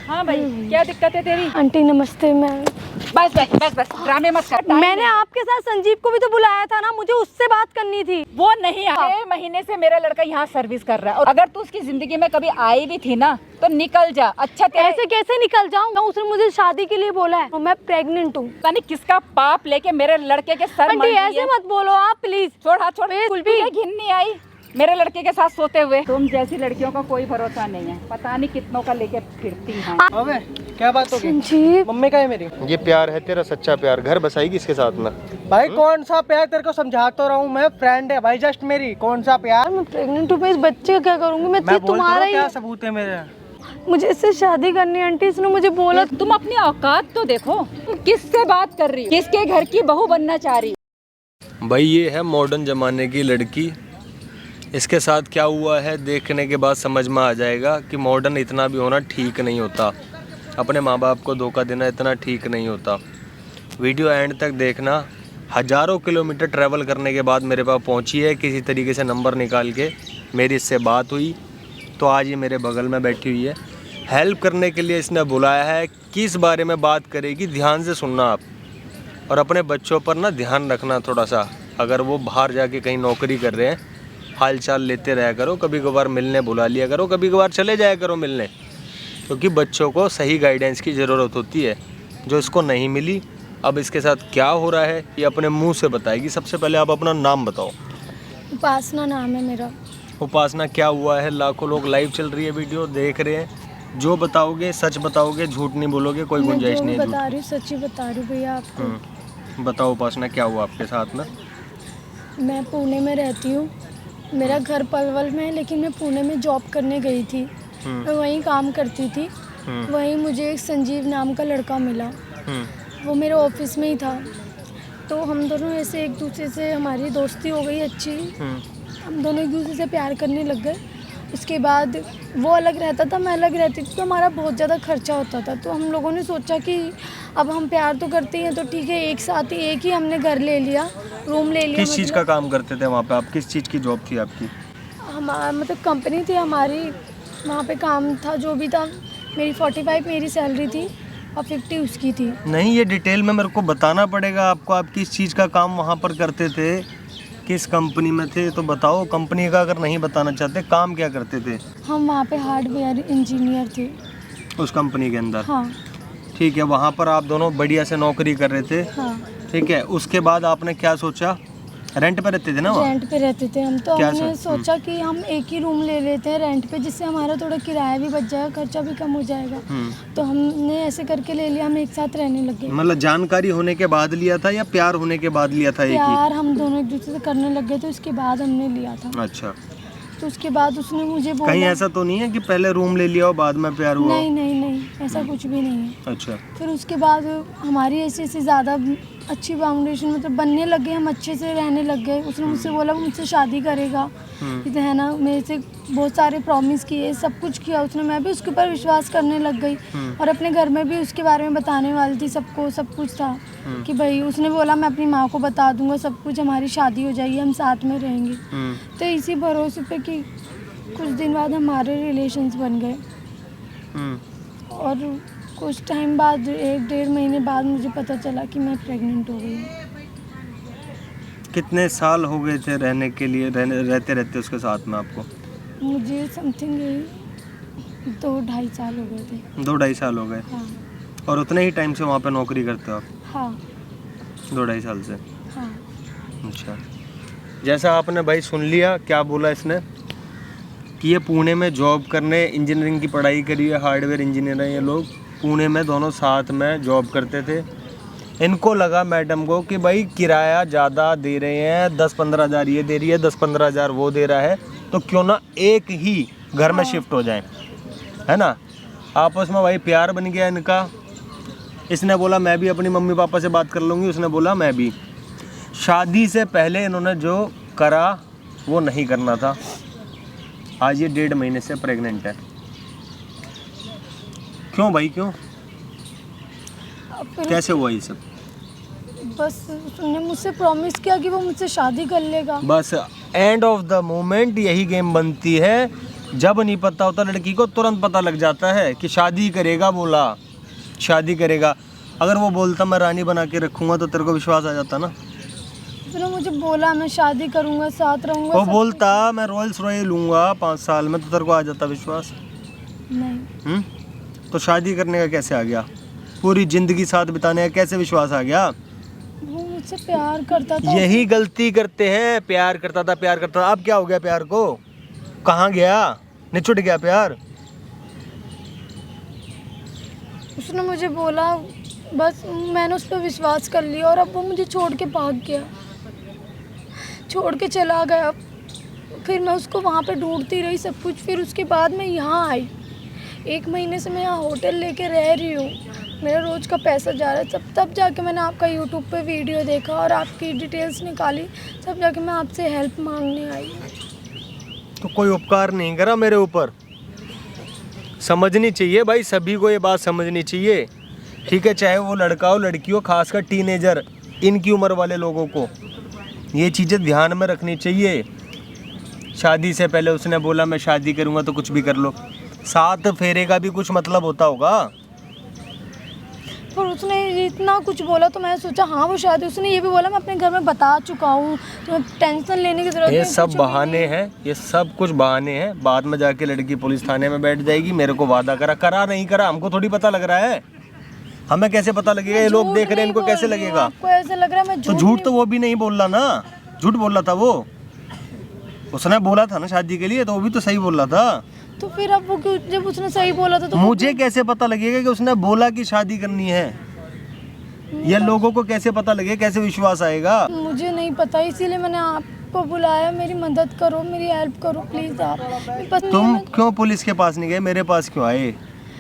हाँ भाई, क्या दिक्कत है तेरी? आंटी नमस्ते। मैं बस बस बस बस, ड्रामे मत कर। मैंने आपके साथ संजीव को भी तो बुलाया था ना, मुझे उससे बात करनी थी। वो नहीं आया। 6 महीने से मेरा लड़का यहाँ सर्विस कर रहा है, और अगर तू उसकी जिंदगी में कभी आई भी थी ना तो निकल जा। अच्छा ऐसे कैसे निकल जाऊँ? उसने मुझे शादी के लिए बोला है, मैं प्रेग्नेंट हूँ। पता नहीं किसका पाप लेके मेरे लड़के के सर आंटी ऐसे मत बोलो आप प्लीज। छोड़ हाथ छोड़। बिल्कुल भी घिन नहीं आई मेरे लड़के के साथ सोते हुए। तुम जैसी लड़कियों का कोई भरोसा नहीं है, पता नहीं कितनों का लेके फिरती हैं। अबे क्या बात हो गई? संजीव मम्मी का है मेरी। ये प्यार है तेरा सच्चा प्यार, घर बसाएगी इसके साथ में। भाई कौन सा प्यार, तेरे को समझा तो रहा हूँ मैं, फ्रेंड है भाई जस्ट मेरी, कौन सा प्यार। मैं प्रेग्नेंट हूँ, इस बच्चे का क्या करूँगी मैं? मैं तुम्हारा ही क्या सबूत है मेरे? मुझे इससे शादी करनी है आंटी, इसने मुझे बोला। तुम अपनी औकात तो देखो, तुम किससे बात कर रही हो? किसके घर की बहू बनना चाह रही हो? भाई ये है मॉडर्न ज़माने की लड़की, इसके साथ क्या हुआ है देखने के बाद समझ में आ जाएगा कि मॉडर्न इतना भी होना ठीक नहीं होता, अपने माँ बाप को धोखा देना इतना ठीक नहीं होता। वीडियो एंड तक देखना। हज़ारों किलोमीटर ट्रैवल करने के बाद मेरे पास पहुँची है, किसी तरीके से नंबर निकाल के मेरी इससे बात हुई, तो आज ये मेरे बगल में बैठी हुई है। हेल्प करने के लिए इसने बुलाया है। किस बारे में बात करेगी ध्यान से सुनना आप, और अपने बच्चों पर ना ध्यान रखना थोड़ा सा। अगर वो बाहर जाके कहीं नौकरी कर रहे हैं, हाल चाल लेते रहा करो, कभी कभार मिलने बुला लिया करो, कभी कभार चले जाया करो मिलने, क्योंकि बच्चों को सही गाइडेंस की ज़रूरत होती है, जो इसको नहीं मिली। अब इसके साथ क्या हो रहा है ये अपने मुंह से बताएगी। सबसे पहले आप अपना नाम बताओ। उपासना नाम है मेरा। उपासना, क्या हुआ है? लाखों लोग लाइव चल रही है, वीडियो देख रहे हैं, जो बताओगे सच बताओगे, झूठ नहीं बोलोगे, कोई गुंजाइश नहीं है। बता रही हूँ, सच्ची बता रही हूँ भैया आपको। बताओ उपासना, क्या हुआ आपके साथ में? मैं पुणे में रहती हूँ, मेरा घर पलवल में है, लेकिन मैं पुणे में जॉब करने गई थी। मैं वहीं काम करती थी। वहीं मुझे एक संजीव नाम का लड़का मिला, वो मेरे ऑफिस में ही था। तो हम दोनों ऐसे एक दूसरे से हमारी दोस्ती हो गई अच्छी। हम दोनों एक दूसरे से प्यार करने लग गए। उसके बाद वो अलग रहता था, मैं अलग रहती थी, तो हमारा बहुत ज़्यादा खर्चा होता था। तो हम लोगों ने सोचा कि अब हम प्यार तो करते हैं तो ठीक है, एक साथ ही एक ही हमने घर ले लिया, रूम ले लिया। किस चीज़ का काम करते थे वहाँ पे आप? किस चीज़ की जॉब थी आपकी? हमारा मतलब कंपनी थी हमारी, वहाँ पे काम था जो भी था। मेरी 45 मेरी सैलरी थी और 50 उसकी थी। नहीं, ये डिटेल में मेरे को बताना पड़ेगा आपको। आप किस चीज़ का काम वहाँ पर करते थे, किस कंपनी में थे, तो बताओ। कंपनी का अगर नहीं बताना चाहते, काम क्या करते थे? हम वहाँ पे हार्डवेयर इंजीनियर थे उस कंपनी के अंदर। हाँ। ठीक है, वहाँ पर आप दोनों बढ़िया से नौकरी कर रहे थे। हाँ। ठीक है, उसके बाद आपने क्या सोचा? रेंट पे रहते थे ना वहाँ? रेंट पे रहते थे हम, तो क्या हमने सोचा कि हम एक ही रूम ले लेते हैं रेंट पे, जिससे हमारा थोड़ा किराया भी बच जाएगा, खर्चा भी कम हो जाएगा। तो हमने ऐसे करके ले लिया, हम एक साथ रहने लगे। मतलब जानकारी होने के बाद लिया था या प्यार होने के बाद लिया था? एक ही? प्यार हम दोनों एक दूसरे से करने लग गए, तो उसके बाद हमने लिया था। अच्छा। तो उसके बाद उसने मुझे बोला, कहीं ऐसा तो नहीं है कि पहले रूम ले लिया और बाद में प्यार हुआ? नहीं नहीं नहीं, ऐसा कुछ भी नहीं है। अच्छा। फिर उसके बाद हमारी ऐसे ऐसे ज़्यादा अच्छी फाउंडेशन मतलब बनने लग गए, हम अच्छे से रहने लग गए। उसने मुझसे बोला वो मुझसे शादी करेगा, इधर है ना, मेरे से बहुत सारे प्रॉमिस किए, सब कुछ किया उसने। मैं भी उसके ऊपर विश्वास करने लग गई, और अपने घर में भी उसके बारे में बताने वाली थी सबको, सब कुछ था कि भाई उसने बोला मैं अपनी माँ को बता दूंगा सब कुछ, हमारी शादी हो जाएगी, हम साथ में रहेंगे। तो इसी भरोसे पे कि कुछ दिन बाद हमारे रिलेशंस बन गए, और कुछ टाइम बाद 1-1.5 महीने बाद मुझे पता चला कि मैं प्रेग्नेंट हो गई हूँ। कितने साल हो गए थे रहने के लिए, रहते रहते उसके साथ में आपको? मुझे समथिंग 2-2.5 साल हो गए थे। 2-2.5 साल हो गए। हाँ। और उतने ही टाइम से वहाँ पे नौकरी करते हो आप? हाँ। 2-2.5 साल से? हाँ। अच्छा। जैसा आपने भाई सुन लिया, क्या बोला इसने कि ये पुणे में जॉब करने, इंजीनियरिंग की पढ़ाई करी है, हार्डवेयर इंजीनियर हैं ये लोग। पुणे में दोनों साथ में जॉब करते थे। इनको लगा मैडम को कि भाई किराया ज़्यादा दे रहे हैं, 10-15 हज़ार ये दे रही है, 10-15 हज़ार वो दे रहा है, तो क्यों ना एक ही घर में शिफ्ट हो जाए, है ना। आपस में भाई प्यार बन गया इनका। इसने बोला मैं भी अपनी मम्मी पापा से बात कर लूँगी, उसने बोला मैं भी। शादी से पहले इन्होंने जो करा वो नहीं करना था। आज ये 1.5 महीने से प्रेग्नेंट है। क्यों भाई, क्यों, कैसे हुआ ये सब? बस उसने मुझसे प्रॉमिस किया कि वो मुझसे शादी कर लेगा। बस एंड ऑफ द मोमेंट यही गेम बनती है जब नहीं पता होता लड़की को तुरंत पता लग जाता है कि शादी करेगा, बोला शादी करेगा। अगर वो बोलता मैं रानी बना के रखूँगा तो तेरे को विश्वास आ जाता ना। उसने मुझे बोला मैं शादी करूँगा, साथ रहूँगा। वो बोलता मैं रॉयल्स रॉयल लूँगा 5 साल में, तो तेरे को आ जाता विश्वास? नहीं। तो शादी करने का कैसे आ गया? पूरी ज़िंदगी साथ बिताने का कैसे विश्वास आ गया? वो मुझसे प्यार करता था। यही गलती करते हैं, प्यार करता था, प्यार करता था। अब क्या हो गया प्यार को? कहाँ गया? निचुट गया प्यार? उसने मुझे बोला, बस मैंने उस पर विश्वास कर लिया और अब वो मुझे छोड़ के भाग गया, छोड़ के चला गया। फिर मैं उसको वहाँ पे ढूंढती रही सब कुछ। फिर उसके बाद मैं यहाँ आई। 1 महीने से मैं यहाँ होटल लेके रह रही हूँ। मेरा रोज़ का पैसा जा रहा है। तब जाके मैंने आपका यूट्यूब पे वीडियो देखा और आपकी डिटेल्स निकाली, तब जाके मैं आपसे हेल्प मांगने आई। तो कोई उपकार नहीं करा मेरे ऊपर? समझनी चाहिए भाई, सभी को ये बात समझनी चाहिए, ठीक है? चाहे वो लड़का हो लड़की हो, खासकर टीनेजर, इनकी उम्र वाले लोगों को ये चीज़ें ध्यान में रखनी चाहिए। शादी से पहले उसने बोला मैं शादी करूँगा तो कुछ भी कर लो। 7 फेरे का भी कुछ मतलब होता होगा। पर उसने इतना कुछ बोला तो मैंने सोचा हाँ वो शादी। उसने ये भी बोला मैं अपने घर में बता चुका हूँ, तो टेंशन लेने की जरूरत नहीं। ये सब बहाने हैं, ये सब कुछ बहाने हैं। बाद में जाके लड़की पुलिस थाने में बैठ जाएगी, मेरे को वादा करा नहीं करा हमको थोड़ी पता लग रहा है। हमें कैसे पता लगेगा? ये लोग देख रहे हैं, इनको कैसे लगेगा? आपको ऐसे लग रहा है मैं तो झूठ तो वो भी नहीं बोल रहा ना, झूठ बोल रहा था वो। उसने बोला था ना शादी के लिए, तो वो भी तो सही बोल रहा था। तो फिर अब वो क्यों, जब उसने सही बोला था तो मुझे कैसे पता लगेगा कि उसने बोला कि शादी करनी है? या लोगों को कैसे पता लगेगा, कैसे विश्वास आएगा? मुझे नहीं पता, इसीलिए मैंने आपको बुलाया। मेरी मदद करो, मेरी हेल्प करो प्लीज आप। तुम क्यों पुलिस के पास नहीं गए, मेरे पास क्यों आए?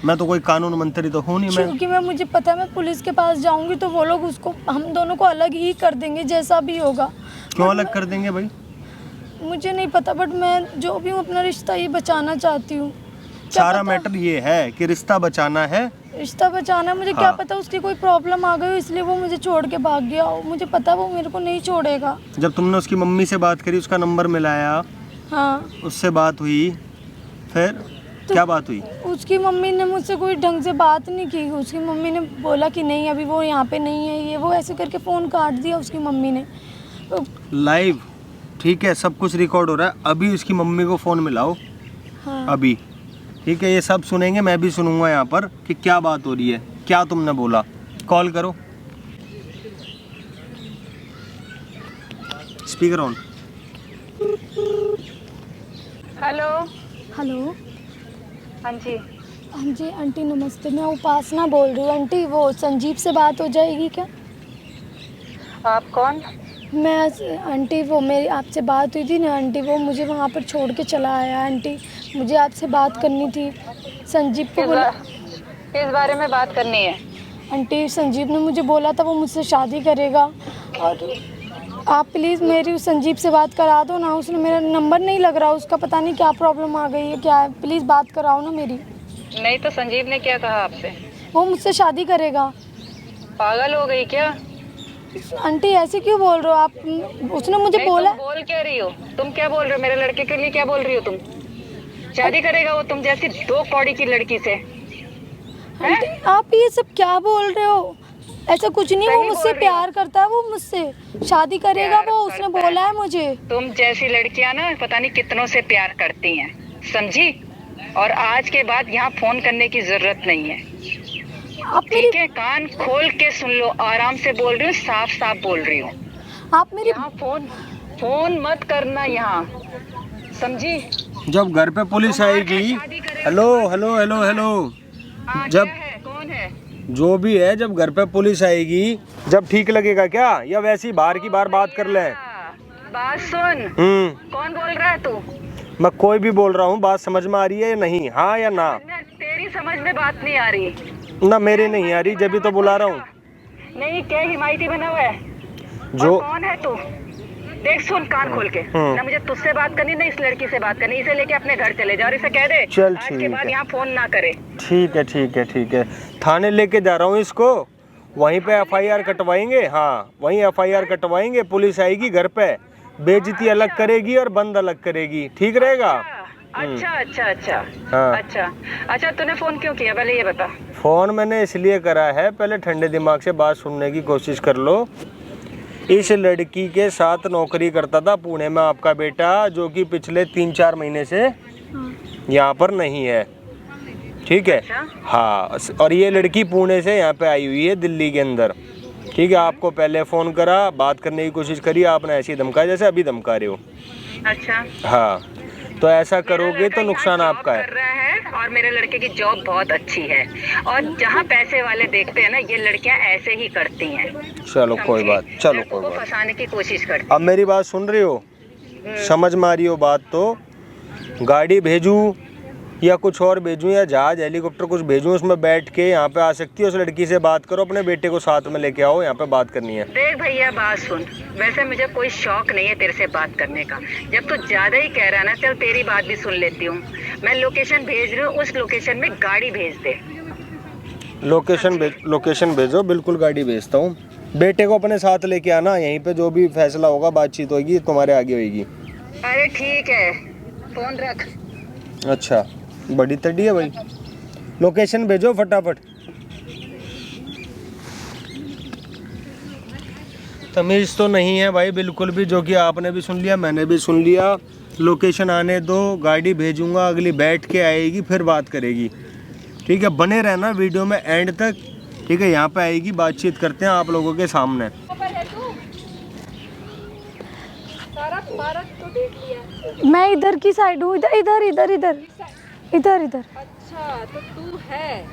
मैं तो कोई कानून मंत्री तो हूँ नहीं। मैं क्योंकि मुझे पता है मैं पुलिस के पास जाऊंगी तो वो लोग उसको, हम दोनों को अलग ही कर देंगे जैसा भी होगा। क्यों अलग कर देंगे भाई? मुझे नहीं पता, बट मैं जो भी हूँ अपना रिश्ता ये बचाना चाहती हूँ। सारा मैटर ये है कि रिश्ता बचाना है। रिश्ता बचाना है। मुझे क्या पता उसकी कोई प्रॉब्लम आ गई हो इसलिए वो मुझे छोड़ के भाग गया हो। मुझे पता है वो मेरे को नहीं छोड़ेगा। जब तुमने उसकी मम्मी से बात करी, उसका नंबर मिलाया, हाँ उससे बात हुई, फिर तो क्या बात हुई? उसकी मम्मी ने मुझसे कोई ढंग से बात नहीं की। उसकी मम्मी ने बोला कि नहीं अभी वो यहाँ पे नहीं है, ये वो ऐसे करके फ़ोन काट दिया उसकी मम्मी ने। तो लाइव ठीक है, सब कुछ रिकॉर्ड हो रहा है। अभी उसकी मम्मी को फ़ोन मिलाओ। हाँ अभी ठीक है, ये सब सुनेंगे, मैं भी सुनूंगा यहाँ पर कि क्या बात हो रही है, क्या तुमने बोला। कॉल करो, स्पीकर ऑन। हेलो। हेलो। हाँ जी। हाँ जी आंटी नमस्ते, मैं उपासना बोल रही हूँ। आंटी वो संजीव से बात हो जाएगी क्या? आप कौन? मैं आंटी वो मेरी आपसे बात हुई थी ना आंटी, वो मुझे वहाँ पर छोड़ के चला आया। आंटी मुझे आपसे बात करनी थी। संजीव को बोला, किस बारे में बात करनी है? आंटी संजीव ने मुझे बोला था वो मुझसे शादी करेगा और आप प्लीज़ मेरी उस संजीव से बात करा दो ना। उसने मेरा नंबर नहीं लग रहा, उसका पता नहीं क्या प्रॉब्लम आ गई है क्या है, प्लीज़ बात कराओ ना मेरी। नहीं तो संजीव ने क्या कहा आपसे? वो मुझसे शादी करेगा। पागल हो गई क्या? आंटी ऐसे क्यों बोल रहे हो आप? उसने मुझे बोला। तुम बोल क्या रही हो? तुम क्या बोल रहे हो? मेरे लड़के के लिए क्या बोल रही हो तुम? शादी करेगा वो तुम जैसी 2 कौड़ी की लड़की से? आंटी आप ये सब क्या बोल रहे हो? ऐसा कुछ नहीं, वो मुझसे प्यार करता है, वो मुझसे शादी करेगा, वो उसने बोला है मुझे। तुम जैसी लड़कियां ना पता नहीं कितनों से प्यार करती हैं, समझी? और आज के बाद यहाँ फोन करने की जरूरत नहीं है, आप मेरी, ठीक है? कान खोल के सुन लो, आराम से बोल रही हूँ, साफ साफ बोल रही हूँ। आप मेरी यहाँ फोन मत करना यहाँ, समझी? जब घर पे पुलिस आएगी, हेलो हेलो हेलो हेलो, जब कौन है जो भी है, जब घर पे पुलिस आएगी, जब ठीक लगेगा क्या, या वैसे ही बाहर की बार बात कर ले? बात सुन। कौन बोल रहा है तू? मैं कोई भी बोल रहा हूँ, बात समझ में आ रही है या नहीं? हाँ या ना? तेरी समझ में बात नहीं आ रही ना, मेरी नहीं आ रही, जब भी तो बुला रहा हूँ। नहीं, क्या हिमायती बना हुआ है? जो कौन है तू? देख सुन कान खोल के, ना मुझे तुझसे बात करनी ना इस लड़की से बात करनी। इसे लेके अपने घर चले जा और इसे कह दे चल आज के ठीक बाद है, यहाँ फोन ना करे। ठीक है ठीक है ठीक है, थाने लेके जा रहा हूँ इसको, वहीं पे FIR कटवाएंगे। हाँ वहीं FIR कटवाएंगे, पुलिस आएगी घर पे, बेइज्जती अलग करेगी और बंद अलग करेगी, ठीक रहेगा? अच्छा अच्छा अच्छा हाँ। अच्छा अच्छा, तूने फोन क्यों किया पहले ये बता। फ़ोन मैंने इसलिए करा है, पहले ठंडे दिमाग से बात सुनने की कोशिश कर लो। इस लड़की के साथ नौकरी करता था पुणे में आपका बेटा, जो कि पिछले 3-4 महीने से यहाँ पर नहीं है, ठीक है। हाँ, और ये लड़की पुणे से यहाँ पे आई हुई है दिल्ली के अंदर, ठीक है। आपको पहले फ़ोन करा, बात करने की कोशिश करी, आपने ऐसे ही धमकाया जैसे अभी धमका रहे हो। अच्छा, हाँ, तो ऐसा करोगे तो नुकसान आपका है। कर रहा है और मेरे लड़के की जॉब बहुत अच्छी है, और जहाँ पैसे वाले देखते हैं ना, ये लड़कियाँ ऐसे ही करती हैं। चलो कोई बात, चलो कोई बात। फंसाने की कोशिश करती। अब मेरी बात सुन रही हो, समझ में आ रही हो बात? तो गाड़ी भेजूँ या कुछ और भेजूँ, या जहाज हेलीकॉप्टर कुछ भेजूँ, उसमें बैठ के यहाँ पे आ सकती हो, उस लड़की से बात करो, अपने बेटे को साथ में लेके आओ, यहाँ पे बात करनी है। देख भैया, बात सुन, वैसे मुझे कोई शौक नहीं है तेरे से बात करने का। जब तू ज्यादा ही कह रहा है ना, चल तेरी बात भी सुन लेती हूँ। मैं लोकेशन भेज रही हूँ, उस लोकेशन में गाड़ी भेज दे। लोकेशन भेजो, बिल्कुल गाड़ी भेजता हूँ। बेटे को अपने साथ लेके आना, यहीं पे जो भी फैसला होगा, बातचीत होगी, तुम्हारे आगे होगी। अरे ठीक है, फोन रख। अच्छा, बड़ी तड़ी है भाई, लोकेशन भेजो फटाफट। तमीज़ तो नहीं है भाई बिल्कुल भी, जो कि आपने भी सुन लिया, मैंने भी सुन लिया। लोकेशन आने दो, गाड़ी भेजूंगा, अगली बैठ के आएगी, फिर बात करेगी, ठीक है। बने रहना वीडियो में एंड तक, ठीक है। यहाँ पे आएगी, बातचीत करते हैं आप लोगों के सामने। मैं इधर की साइड हूँ, इधर इधर इधर इधर इधर इधर। अच्छा, तो तू है।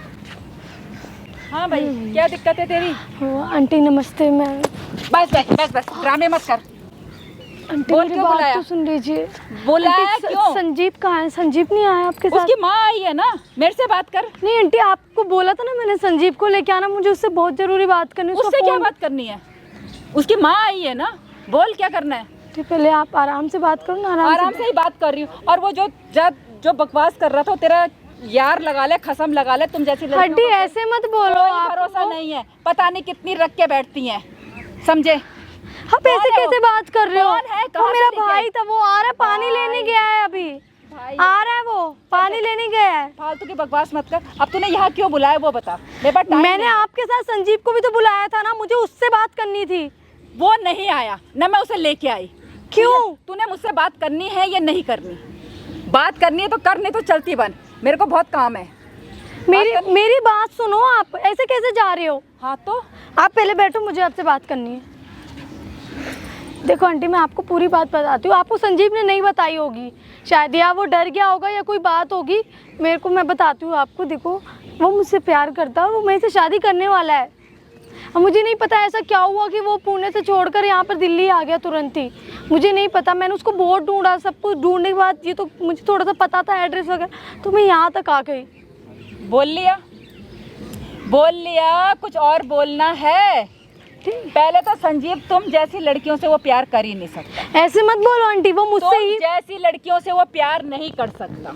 हाँ भाई, क्या दिक्कत है तेरी? आंटी नमस्ते। मैं बस बस बस बस, ड्रामे मत कर। आंटी बोल मेरी क्यों बात बुलाया? तो सुन लीजिए। बुलाया आंटी, क्यों? संजीव कहाँ है? संजीव नहीं आया आपके साथ? उसकी माँ आई है ना, मेरे से बात कर। नहीं आंटी, आपको बोला था ना मैंने, संजीव को लेके आना, मुझे उससे बहुत जरूरी बात करनी है। उससे क्या बात करनी है? उसकी माँ आई है ना, बोल क्या करना है। तो पहले आप आराम से बात करो ना। आराम से ही बात कर रही हूँ। और वो जो बकवास कर रहा था, तेरा यार लगा ले, खसम लगा ले, तुम जैसी लड़कियों आंटी को ऐसे मत बोलो, कोई आप भरोसा नहीं है। पता नहीं कितनी रख के बैठती हैं, समझे? आप ऐसे कैसे बात कर रहे हो? कौन है? वो कहाँ मेरा से लेके भाई था, वो आ रहा है, पानी लेने गया है अभी। आ रहा है, वो पानी लेने गया है। फालतू की बकवास मत कर। अब तूने यहाँ क्यों बुलाया वो बता, मेरे पास टाइम मैंने नहीं है। आपके साथ संजीव को भी तो बुलाया था ना, मुझे उससे बात करनी थी। वो नहीं आया ना, मैं उसे लेके आई। क्यों? तूने मुझसे बात करनी है या नहीं करनी? बात करनी है तो कर, नहीं तो चलती बन, मेरे को बहुत काम है। मेरी बात सुनो, आप ऐसे कैसे जा रहे हो? हाँ तो आप पहले बैठो, मुझे आपसे बात करनी है। देखो आंटी, मैं आपको पूरी बात बताती हूँ। आपको संजीव ने नहीं बताई होगी शायद, या वो डर गया होगा, या कोई बात होगी मेरे को। मैं बताती हूँ आपको। देखो, वो मुझसे प्यार करता है, वो मेरे से शादी करने वाला है। अब मुझे नहीं पता ऐसा क्या हुआ कि वो पुणे से छोड़कर यहाँ पर दिल्ली आ गया तुरंत ही। मुझे नहीं पता, मैंने उसको बहुत ढूंढा, सब कुछ ढूंढने के बाद ये तो मुझे थोड़ा सा पता था एड्रेस वगैरह, तो मैं यहाँ तक आ गई। बोल लिया, कुछ और बोलना है? पहले तो संजीव, तुम जैसी लड़कियों से वो प्यार कर ही नहीं सकता। ऐसे मत बोलो आंटी, वो मुझसे ही जैसी लड़कियों से वो प्यार नहीं कर सकता,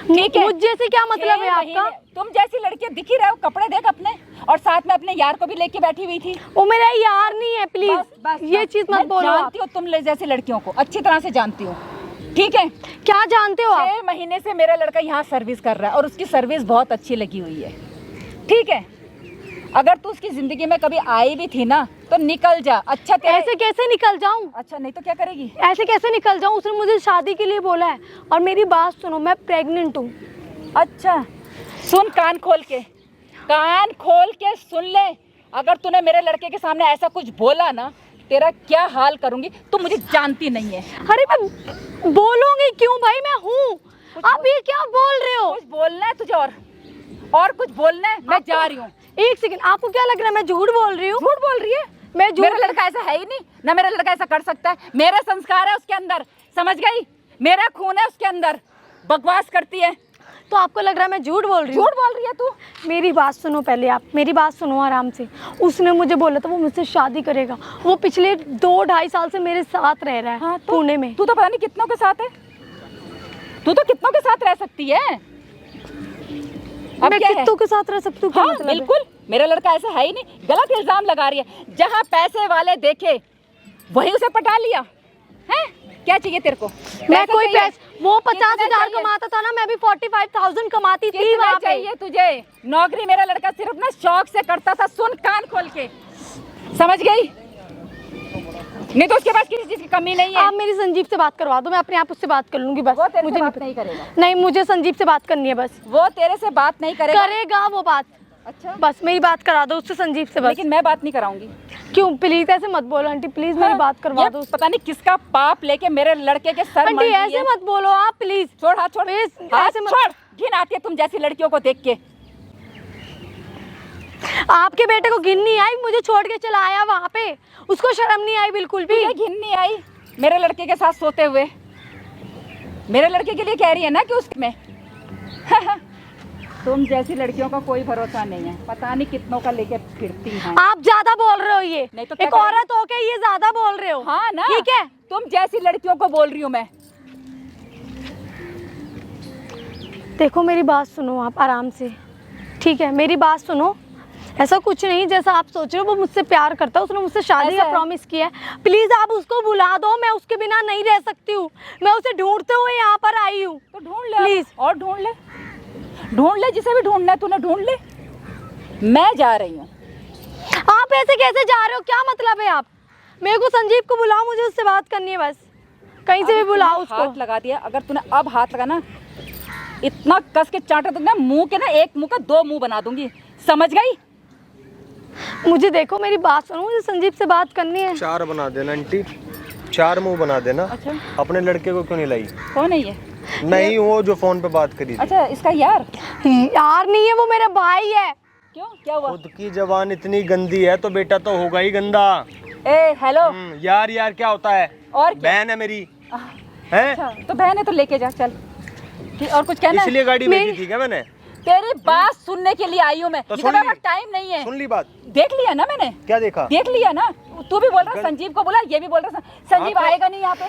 ठीक है? मुझ जैसे क्या मतलब है आपका? तुम जैसी लड़कियां दिख ही रहे हो, कपड़े देख अपने, और साथ में अपने यार को भी लेके बैठी हुई थी। वो मेरा यार नहीं है, प्लीज बस, ये चीज मत बोलो। जानती हो तुम जैसी लड़कियों को, अच्छी तरह से जानती हूँ, ठीक है? क्या जानते हो आप? 6 महीने से मेरा लड़का यहाँ सर्विस कर रहा है, और उसकी सर्विस बहुत अच्छी लगी हुई है, ठीक है? अगर तू उसकी जिंदगी में कभी आई भी थी ना, तो निकल जा। अच्छा, ऐसे कैसे निकल जाऊं? अच्छा, नहीं तो क्या करेगी? ऐसे कैसे निकल जाऊं? उसने मुझे शादी के लिए बोला है। और मेरी बात सुनो, मैं प्रेग्नेंट हूँ। अच्छा, सुन, कान खोल के सुन ले। अगर तूने मेरे लड़के के सामने ऐसा कुछ बोला ना, तेरा क्या हाल करूंगी तू मुझे जानती नहीं है। अरे मैं बोलूंगी क्यों भाई, मैं हूँ। आप ये क्या बोल रहे हो? कुछ बोलना है तुझे? और कुछ बोलना है? मैं जा रही हूँ। एक सेकंड, आपको क्या लग रहा है मैं झूठ बोल रही हूँ? झूठ बोल रही है? मेरा लड़का ऐसा है ही नहीं ना, मेरा लड़का ऐसा कर सकता है। मेरा संस्कार है उसके अंदर, समझ गई? मेरा खून है उसके अंदर। बकवास करती है तो आपको लग रहा है मैं झूठ बोल रही हूँ? झूठ बोल रही है तू। मेरी बात सुनो पहले, आप मेरी बात सुनो आराम से। उसने मुझे बोला था वो मुझसे शादी करेगा। वो पिछले 2-2.5 साल से मेरे साथ रह रहा है। हाँ, तो पुणे में। तू तो पता नहीं कितनों के साथ है, तू तो कितनों के साथ रह सकती है। मैं कितनों के साथ रह सकती हूँ? हाँ, बिल्कुल, मेरा लड़का ऐसा है ही नहीं। गलत इल्जाम लगा रही है। जहाँ पैसे वाले देखे वही उसे पटा लिया है। क्या चाहिए तेरे को? मैं कोई चाहिए? पैसे, वो 50,000 चाहिए? कमाता था ना, मैं भी 45,000 कमाती थी कितना वहाँ पे। चाहिए तुझे? नौकरी मेरा लड़का सिर्फ ना शौक से करता था। सुन कान खोल के, समझ गई? नहीं तो उसके पास किसी चीज की कमी नहीं है। आप मेरी संजीव से बात करवा दो, मैं अपने आप उससे बात कर लूंगी बस। वो तेरे मुझे से बात नहीं करेगा। नहीं, मुझे संजीव से बात करनी है बस। वो तेरे से बात नहीं करेगा। करेगा वो बात। अच्छा, बस मेरी बात करा दो उससे, संजीव से बस। लेकिन मैं बात नहीं कराऊंगी। क्यों? प्लीज ऐसे मत बोलो आंटी, प्लीज मेरी बात करवा ये दो। पता नहीं किसका पाप लेके मेरे लड़के के सर आंटी मार ऐसे दिए। मत बोलो आप, प्लीज। छोड़ हाथ, छोड़ प्लीज हाथ ऐसे मत। छोड़। घिन आती है तुम जैसी लड़कियों को देख के। आपके बेटे को घिन नहीं आई? मुझे छोड़ के चला आया वहाँ पे, उसको शर्म नहीं आई बिल्कुल भी? तुझे घिन नहीं आई मेरे लड़के के साथ सोते हुए? मेरे लड़के के लिए कह रही है ना कि उसमें तुम जैसी लड़कियों का कोई भरोसा नहीं है। पता नहीं कितनों का लेके फिरती हैं। आप ज्यादा बोल रहे हो, ये नहीं तो क्या एक करें? औरत होके ये ज्यादा बोल रहे हो। हाँ ना, ठीक है। तुम जैसी लड़कियों को बोल रही हूँ मैं। देखो मेरी बात सुनो आप आराम से, ठीक है? मेरी बात सुनो। ऐसा कुछ नहीं जैसा आप सोच रहे हो, वो मुझसे प्यार करता है, उसने मुझसे शादी ऐसा का है? प्रॉमिस किया है। प्लीज आप उसको बुला दो, मैं उसके बिना नहीं रह सकती हूँ। मैं उसे ढूंढते हुए यहाँ पर आई हूँ। तो ढूंढ ले Please। और ढूंढ ले, ढूंढ ले जिसे भी ढूंढना है तूने ढूंढ ले। मैं जा रही हूँ। आप ऐसे कैसे जा रहे हो? क्या मतलब है? आप मेरे को संजीव को बुलाओ, मुझे उससे बात करनी है बस। कहीं से भी बुलाओ तूने उसको। हाथ लगा दिया, अगर तूने अब हाथ लगाना इतना कस के चाटा दूंगा मुंह के ना, एक मुंह का दो मुंह बना दूंगी, समझ गई? मुझे देखो मेरी बात सुनो, मुझे संजीव से बात करनी है। 4 बना देना आंटी, 4 मुंह बना देना। अच्छा, अपने लड़के को क्यों नहीं लाई? कौन है ये? नहीं, वो जो फोन पे बात करी थी। अच्छा, इसका यार? यार नहीं है, वो मेरा भाई है। क्यों, क्या हुआ? खुद की जबान इतनी गंदी है तो बेटा तो होगा ही गंदा। ए हेलो। यार यार क्या होता है? और क्या? बहन है मेरी है। अच्छा, तो बहन है तो लेके जा, चल। और कुछ कहना है? इसलिए गाड़ी भेजी थी क्या मैंने? तेरी बात सुनने के लिए आई हूँ मैं। तो इतना सुन ली। मेरा टाइम नहीं है। सुन ली बात? देख लिया ना मैंने। क्या देखा? देख लिया ना। तू भी बोल रहा संजीव को बोला, ये भी बोल रहा संजीव हाँ तो- आएगा नहीं यहाँ पे।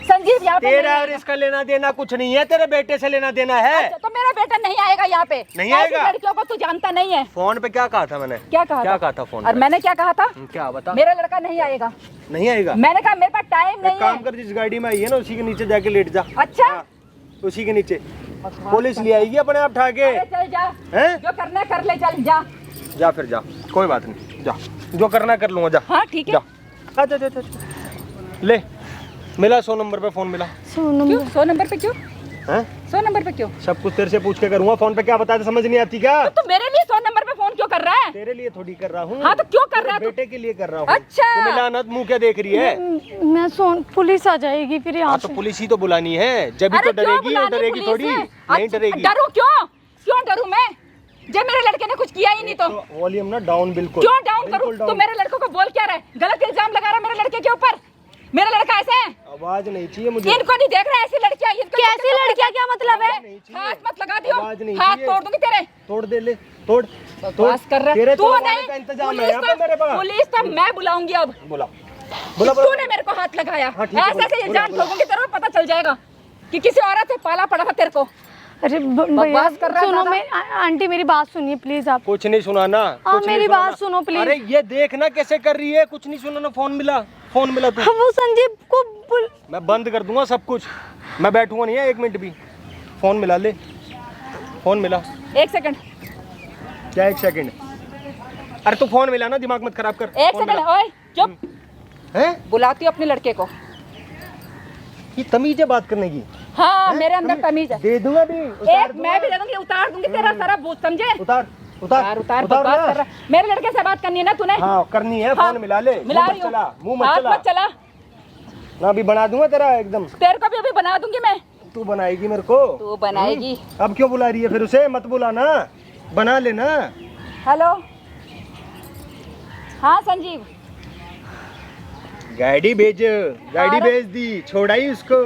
संजीव यहाँ पे तेरा नहीं और आएगा। इसका लेना देना कुछ नहीं है, तेरे बेटे से लेना देना है। अच्छा, तो मेरा बेटा नहीं आएगा यहाँ पे। नहीं ऐसी आएगा? लड़कियों को तू जानता नहीं है। फोन पे क्या कहा था मैंने? क्या कहा क्या कहा था फोन और पे? मैंने क्या कहा था? क्या बता? मेरा लड़का नहीं आएगा। नहीं आएगा? मैंने कहा मेरे पास टाइम एक नहीं काम है। कर, जिस गाड़ी में आई है ना उसी के नीचे जाके लेट जा। अच्छा, हाँ, उसी के नीचे। पुलिस ले आएगी अपने आप उठा के। अरे चल जा, हैं? जो करना है कर ले, चल जा। जा फिर जा, कोई बात नहीं, जा जो करना कर लूंगा, जा। हाँ ठीक है। जा जा जा, जा, जा। ले, मिला 100 नंबर पे फोन मिला। सुनो, 100 नंबर पे क्यों? हैं? 100 नंबर पे क्यों? सब कुछ तेरे से पूछ के करूंगा, फोन पे क्या बताया था समझ नहीं आती क्या? तो तू मेरे लिए 100 नंबर पे फोन क्यों कर रहा है? तेरे लिए थोड़ी कर रहा हूँ। हाँ तो क्यों कर रहा है तू? बेटे के लिए कर रहा हूँ। अच्छा। तू मिला ना, मुंह क्या देख रही है? मैं पुलिस आ जाएगी फिर यहाँ हाँ तो से। पुलिस ही तो बुलानी है, जब भी अरे तो क्यों डरेगी, और बुलानी डरेगी पुलिस थोड़ी है? नहीं अच्छा, डरेगी। डरूं क्यों? क्यों डरूं मैं, जब मेरे लड़के ने कुछ किया ही नहीं तो? वॉल्यूम ना डाउन, बिल्कुल। क्यों डाउन बिल्कुल करूं? डाउन। तू मेरे लड़कों को बोल क्या रहा है? गलत इल्जाम लगा रहा है मेरे लड़के के ऊपर। मेरा लड़का ऐसा है? आवाज नहीं चाहिए मुझे। इनको नहीं देख रहा है ऐसी लड़कियां? इनको कैसी लड़कियां, क्या मतलब है? हाथ मत लगा दियो, आवाज नहीं हाथ चाहिए। तोड़ दूंगी तेरे। तोड़ दे, ले तोड़ तोड़। बस कर रहा तेरे है तो तू आवाज नहीं। का इंतजाम है यहाँ पे मेरे पास। पुलिस तो मैं बुलाऊंगी अब। बुला बुला बुला। तूने मेरे को हाथ लगाया, हाँ, ठीक है, ऐसे बुला, ऐसे बुला, इल्जाम बुला। ठोकूंगी तेरे को पता चल जाएगा कि किसी औरत से पाला पड़ा था तेरे को। अरे भैया बकवास कर रहा है सुनो, दादा। आंटी मेरी बात सुनिए प्लीज आप। कुछ नहीं सुनाना, हाँ, कुछ नहीं मेरी सुनाना। बात सुनो, प्लीज। अरे ये देखना कैसे कर रही है, कुछ नहीं सुनाना। फोन मिला, फोन मिला तू। वो संजीव को मैं बंद कर दूंगा सब कुछ, मैं बैठूंगा नहीं है 1 मिनट भी। फोन मिला, ले फोन मिला। 1 सेकंड, क्या 1 सेकंड? अरे तू फोन मिला ना, दिमाग मत खराब कर। 1 फोन सेकंड। मिला। ओए चुप, हैं? बुलाती हूँ अपने लड़के को। ये तमीज है बात करने की? हाँ हैं? मेरे अंदर तमीज है। दे दूंगा भी, उतार एक मैं भी दे दूंगी, उतार दूंगी तेरा सारा बोझ, समझे? उतार उतार उतार, बकवास ना। कर रहा है। मेरे लड़के से बात करनी है ना तूने? हाँ करनी है। हाँ, फोन मिला, ले। मिला मुंह रही मत हूँ। चला, मुंह मत हाथ चला मत चला, ना, अभी बना दूंगा तेरा एकदम। तेरे को भी अभी बना दूंगी मैं। तू बनाएगी मेरे को? तू बनाएगी। अब क्यों बुला रही है फिर उसे? मत बुलाना, बना लेना। हेलो, हाँ संजीव। गाड़ी भेज, गाड़ी पारक- भेज दी, छोड़ाई उसको।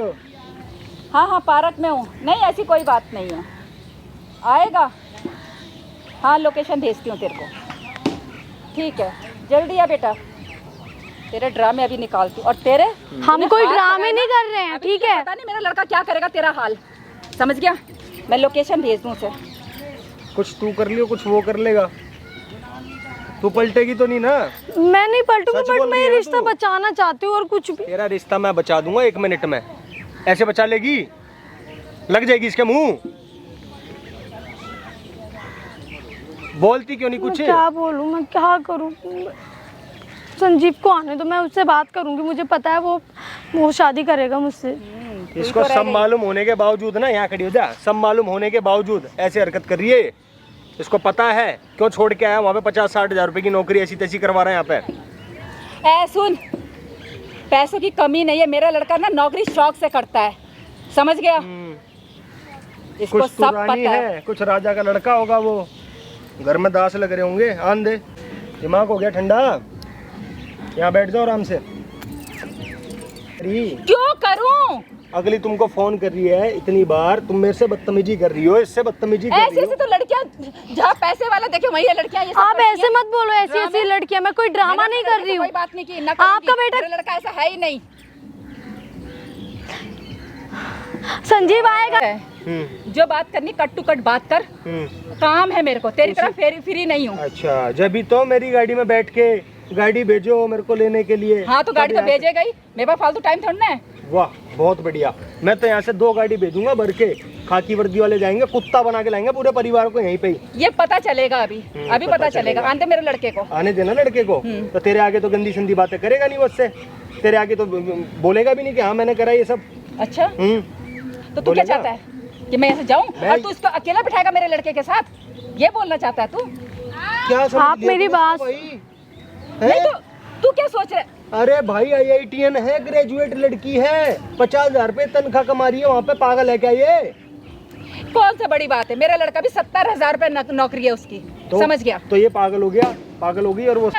हाँ हाँ पार्क में हूँ। नहीं ऐसी कोई बात नहीं है, आएगा। हाँ लोकेशन भेजती हूँ तेरे को। ठीक है, जल्दी आ बेटा, तेरे ड्रामे अभी निकालती हूँ। और तेरे हम कोई हाथ ड्रामे लगाना, नहीं कर रहे हैं, अभी ठीक तुझे है? पता नहीं मेरा लड़का क्या करेगा तेरा हाल, समझ गया? मैं लोकेशन भेज दूँ उसे। कुछ तू कर लियो, कुछ वो कर लेगा। तू पलटेगी तो नहीं ना? मैं नहीं पलटूंगी, सच बट बोल रही मैं है ना रिश्ता तू? बचाना चाहती हूँ और कुछ भी। तेरा रिश्ता मैं बचा दूंगा 1 मिनट में। ऐसे बचा लेगी? लग जाएगी इसके मुंह। बोलती क्यों नहीं मैं कुछ? क्या बोलूँ, मैं क्या करूँ? संजीव को आने दो, मैं उससे बात करूंगी। मुझे पता है वो शादी करेगा मुझसे। इसको सब मालूम होने के बावजूद ना, यहाँ खड़ी हो जा, सब मालूम होने के बावजूद ऐसे हरकत कर रही है। इसको पता है क्यों छोड़ के आया वहाँ पे 50-60 हज़ार रुपए की नौकरी ऐसी तैसी करवा रहे हैं यहाँ पे। ए सुन, पैसों की कमी नहीं है, मेरा लड़का ना नौकरी शौक से करता है, समझ गया? इसको कुछ तो सब रानी पता है। है, कुछ राजा का लड़का होगा वो। घर में दास लग रहे होंगे। आन दे, दिमाग हो गया ठंडा। यहाँ बैठ जाओ आराम से। क्यों करूं? अगली तुमको फोन कर रही है इतनी बार, तुम मेरे से बदतमीजी कर रही हो, इससे बदतमीजी कर ऐसे रही ऐसे तो लड़कियां जहाँ पैसे वाला देखे वही है लड़कियां ये सब आप करती ऐसे हैं। मत बोलो, ऐसी ऐसी लड़कियां, मैं कोई ड्रामा नहीं कर रही हूँ। कोई बात नहीं की ना, आपका बेटा- मेरा लड़का ऐसा है ही नहीं। संजीव आएगा। जो बात करनी कट टू कट बात कर, काम है मेरे को, तेरी तरह फेरी फ्री नहीं हूँ। अच्छा, जब भी तो मेरी गाड़ी में बैठ के गाड़ी भेजो मेरे को लेने के लिए। हाँ तो गाड़ी तो भेजेगा ही, मेरे पास फालतू टाइम थोड़ा ना है। वाह बहुत बढ़िया। मैं तो यहाँ से 2 गाड़ी भेजूंगा भर के, खाकी वर्दी वाले जाएंगे, कुत्ता बना के लाएंगे पूरे परिवार को यहीं पे ही। ये पता चलेगा अभी, अभी पता चलेगा। आने दे मेरे लड़के को। आने देना लड़के को। तो तेरे आगे तो गंदी संदी बातें करेगा नहीं उससे, तेरे आगे तो बोलेगा भी नहीं कि हाँ मैंने करा ये सब। अच्छा तो तू क्या बोलेगा। चाहता है कि मैं ऐसे जाऊं और तू इसको अकेला बिठाएगा मेरे लड़के के साथ? ये बोलना चाहता है तू? क्या समझ आप लिया मेरी तुमने बात- भाई? नहीं हैं? तो तू क्या सोच रहा है? अरे भाई IITN है, ग्रेजुएट लड़की है, 50,000 रुपए तनख्वाह कमा रही है वहाँ पे। पागल है क्या ये? कौन सा बड़ी बात है? मेरा लड़का भी 70,000 रुपए नौकरी है उसकी, समझ गया? तो ये पागल हो गया, पागल हो गई। और वो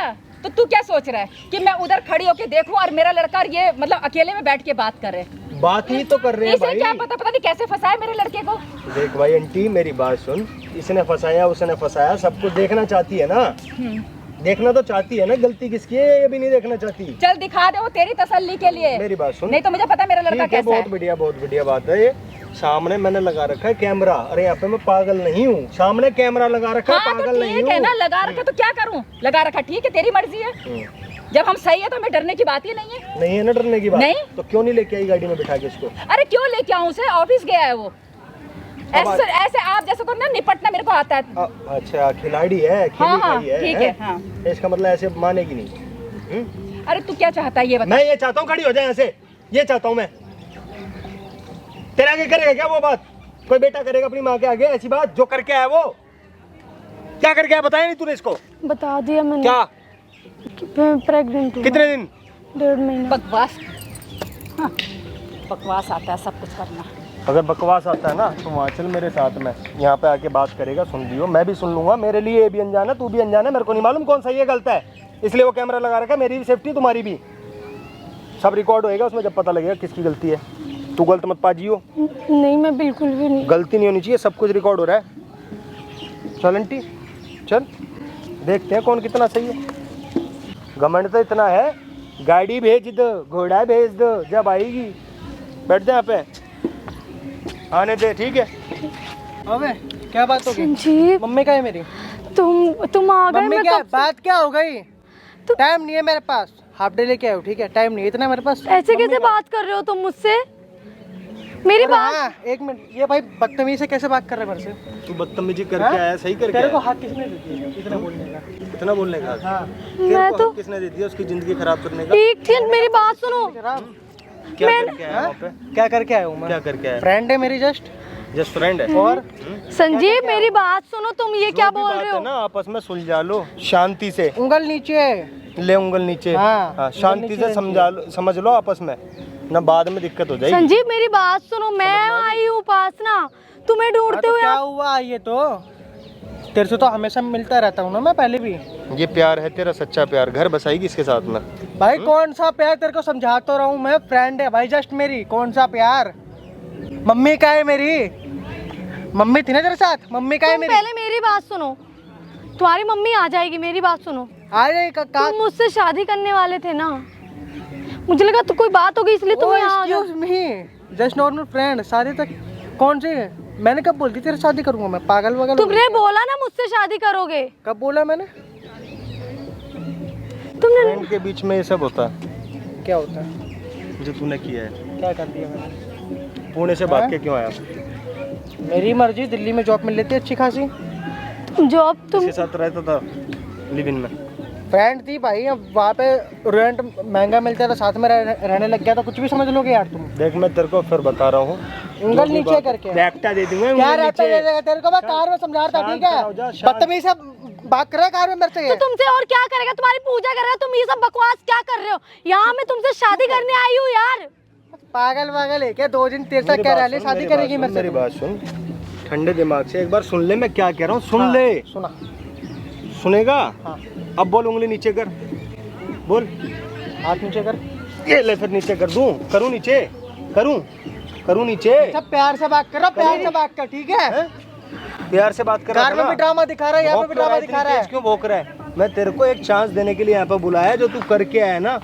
तो तू क्या सोच रहा है कि मैं उधर खड़ी होके देखूं और मेरा लड़का ये मतलब अकेले में बैठ के बात करे? बात ही तो कर रहे हैं इसे भाई। क्या पता नहीं कैसे फंसाया मेरे लड़के को। देख भाई आंटी मेरी बात सुन, इसने फंसाया उसने फंसाया, सब कुछ देखना चाहती है ना। देखना तो चाहती है ना, गलती किसकी है ये भी नहीं देखना चाहती। चल दिखा दे, वो तेरी तसल्ली के लिए। मेरी बात सुन, नहीं तो मुझे पता मेरा लड़का ठीक है, कैसा बहुत है। बढ़िया, बहुत बढ़िया बात है ये। सामने मैंने लगा रखा है कैमरा। अरे यहाँ पे मैं पागल नहीं हूँ, सामने कैमरा लगा रखा है, हाँ तो पागल नहीं ठीक है हूँ। ना, लगा रखा तो क्या करूं? लगा रखा ठीक है, तेरी मर्जी है। जब हम सही है तो हमें डरने की बात ही नहीं है। नहीं है ना डरने की बात? नहीं। तो क्यों नहीं लेके आई गाड़ी में बिठा के इसको? अरे क्यों लेके आऊं उसे? ऑफिस गया है वो। ऐसे ऐसे आप जैसे को ना निपटना मेरे को आता है। अच्छा खिलाड़ी है, खेली हाँ, खाई है, ठीक हैं? है, हाँ। इसका मतलब ऐसे मानेगी नहीं। अरे तू क्या चाहता है ये बता। मैं ये चाहता हूँ खड़ी हो जाए ऐसे, ये चाहता हूँ मैं। तेरे आगे करेगा क्या वो बात? कोई बेटा करेगा अपनी माँ के आगे ऐसी बात? जो करके आया वो क्या करके आया बताया नहीं तूने इसको? बता दिया मैंने। क्या? मैं प्रेग्नेंट हूँ। कितने दिन? 1.5 महीना। बकवास, हाँ, बकवास आता है सब कुछ करना। अगर बकवास आता है ना तो वहाँ चल मेरे साथ में, यहाँ पे आके बात करेगा, सुन लियो, मैं भी सुन लूंगा। मेरे लिए ये भी अनजान है, तू भी अनजान है, मेरे को नहीं मालूम कौन सही है गलत है, इसलिए वो कैमरा लगा रखा है। मेरी भी सेफ्टी, तुम्हारी भी, सब रिकॉर्ड होएगा उसमें, जब पता लगेगा किसकी गलती है। तू गलत मत पाजियो। नहीं मैं बिल्कुल भी नहीं। गलती नहीं होनी चाहिए, सब कुछ रिकॉर्ड हो रहा है। चल आंटी चल, देखते हैं कौन कितना सही है। घमंड तो इतना है, गाड़ी भेज दो, घोड़ा भेज दो, जब आएगी बैठ जा यहाँ पे, आने दे, ठीक है? अबे क्या बात हो गई? संजीव मम्मी का है मेरी? तुम आ गए। मम्मी मैं क्या कब बात क्या हो गई? तो- टाइम नहीं है मेरे पास, हाफ डे लेके आयो, ठीक है? टाइम नहीं है इतना मेरे पास। ऐसे मम्मी कैसे का- बात कर रहे हो तुम मुझसे? मेरी अरे बात हाँ, एक मिनट, ये भाई बदतमीजी से कैसे बात कर रहे हैं मेरे से? तू बदतमीजी करके आया, सही करके तेरे को आया। हक किसने दे दिया इतना बोलने का? इतना बोलने का? हाँ मैं तो किसने दे दिया उसकी जिंदगी खराब करने का? ठीक थी, मेरी बात सुनो। क्या करके आया वहाँ पे? क्या करके आया हूँ मैं? क्या करके आया? फ्रेंड है मेरी जस्ट। जस्ट फ्रेंड है। और संजीव मेरी बात सुनो, तुम ये क्या बोल रहे हो? ना आपस में सुलझा लो शांति से। उंगल नीचे। ले उंगल नीचे। हाँ, हाँ, शांति उंगल से नीचे समझा लो, समझ लो आपस में, ना बाद में दिक्कत हो जाएगी। संजीव मेरी बात सुनो, मैं आई हूँ उपासना, तुम्हें ढूंढते तो हुए। क्या हुआ ये तो? तेरे से तो हमेशा मिलता रहता हूँ ना मैं पहले भी। ये प्यार है तेरा, सच्चा प्यार। घर बसाएगी इसके साथ में? भाई कौन सा प्यार? तेरे को समझा तो रहा हूँ मैं, फ्रेंड है भाई जस्ट मेरी। कौन सा प्यार? मम्मी का है मेरी, मम्मी थी ना तेरे साथ, मम्मी का है तुम मेरी। पहले मेरी बात सुनो, तुम्हारी मम्मी आ जाएगी, मेरी बात सुनो। आ जाए तुम मुझसे शादी करने वाले थे ना, मुझे लगा तो कोई बात होगी इसलिए तुम यहाँ आ गए। Excuse me, just normal friend. शादी तक कौन सी? मैंने कब बोल दी तेरे शादी करूंगा मैं? पागल वगल हो तुमने बोला ना मुझसे शादी करोगे। गई? कब बोला मैंने? तुमने फ्रेंड के बीच में ये सब होता है क्या होता है? जो तूने किया है। क्या कर दिया मैंने? पुणे से भाग के क्यों आया? मेरी मर्जी, दिल्ली में जॉब मिल लेती है अच्छी खासी। जॉब तुम इसके साथ रहता था लिव इन में। फ्रेंड थी भाई, अब वहाँ पे रेंट महंगा मिलता है तो साथ में रहने लग गया तो कुछ भी समझ लोगे यार तुम। देख मैं तेरे को फिर बता रहा हूँ, उंगल नीचे करके बैकटा दे दूंगा क्या उंगली रहता नीचे। है तेरे को? मैं कार में समझा रहा था, ठीक है? शांत रहो जा, शांत। बदतमीज से बात कर रहा है कार में मेरे से तो ये। तुमसे और क्या करेगा? तुम्हारी पूजा कर रहा है, तुम ये सब बकवास क्या कर रहे हो? यहाँ मैं तुमसे शादी करने आई हूँ यार। पागल वागल है क्या? 2 दिन तेरे साथ मेरी क्या बात रह ले, सुन, शादी मेरी करेगी बात सुन, मेरे मेरी से? बात सुन ठंडे दिमाग से एक बार सुन ले मैं क्या कह रहा हूँ। सुन हाँ, ले। सुना। सुनेगा? हाँ। अब बोल, उंगली नीचे कर, बोल। हाथ नीचे कर। ये ले फिर नीचे कर दूं? करूं नीचे? करूं नीचे? सब प्यार से बात कर रहा, प्यार से बात कर, ठीक है? हैं? प्यार से बात कर रहा कार में भी ड्रामा दिखा रहा है, यहाँ पे भी ड्रामा दिखा रहा है। क्यों भौंक रहा है? मैं तेरे को एक चांस देने के लिए यहाँ पे बुलाया है, जो तू करके आया ना,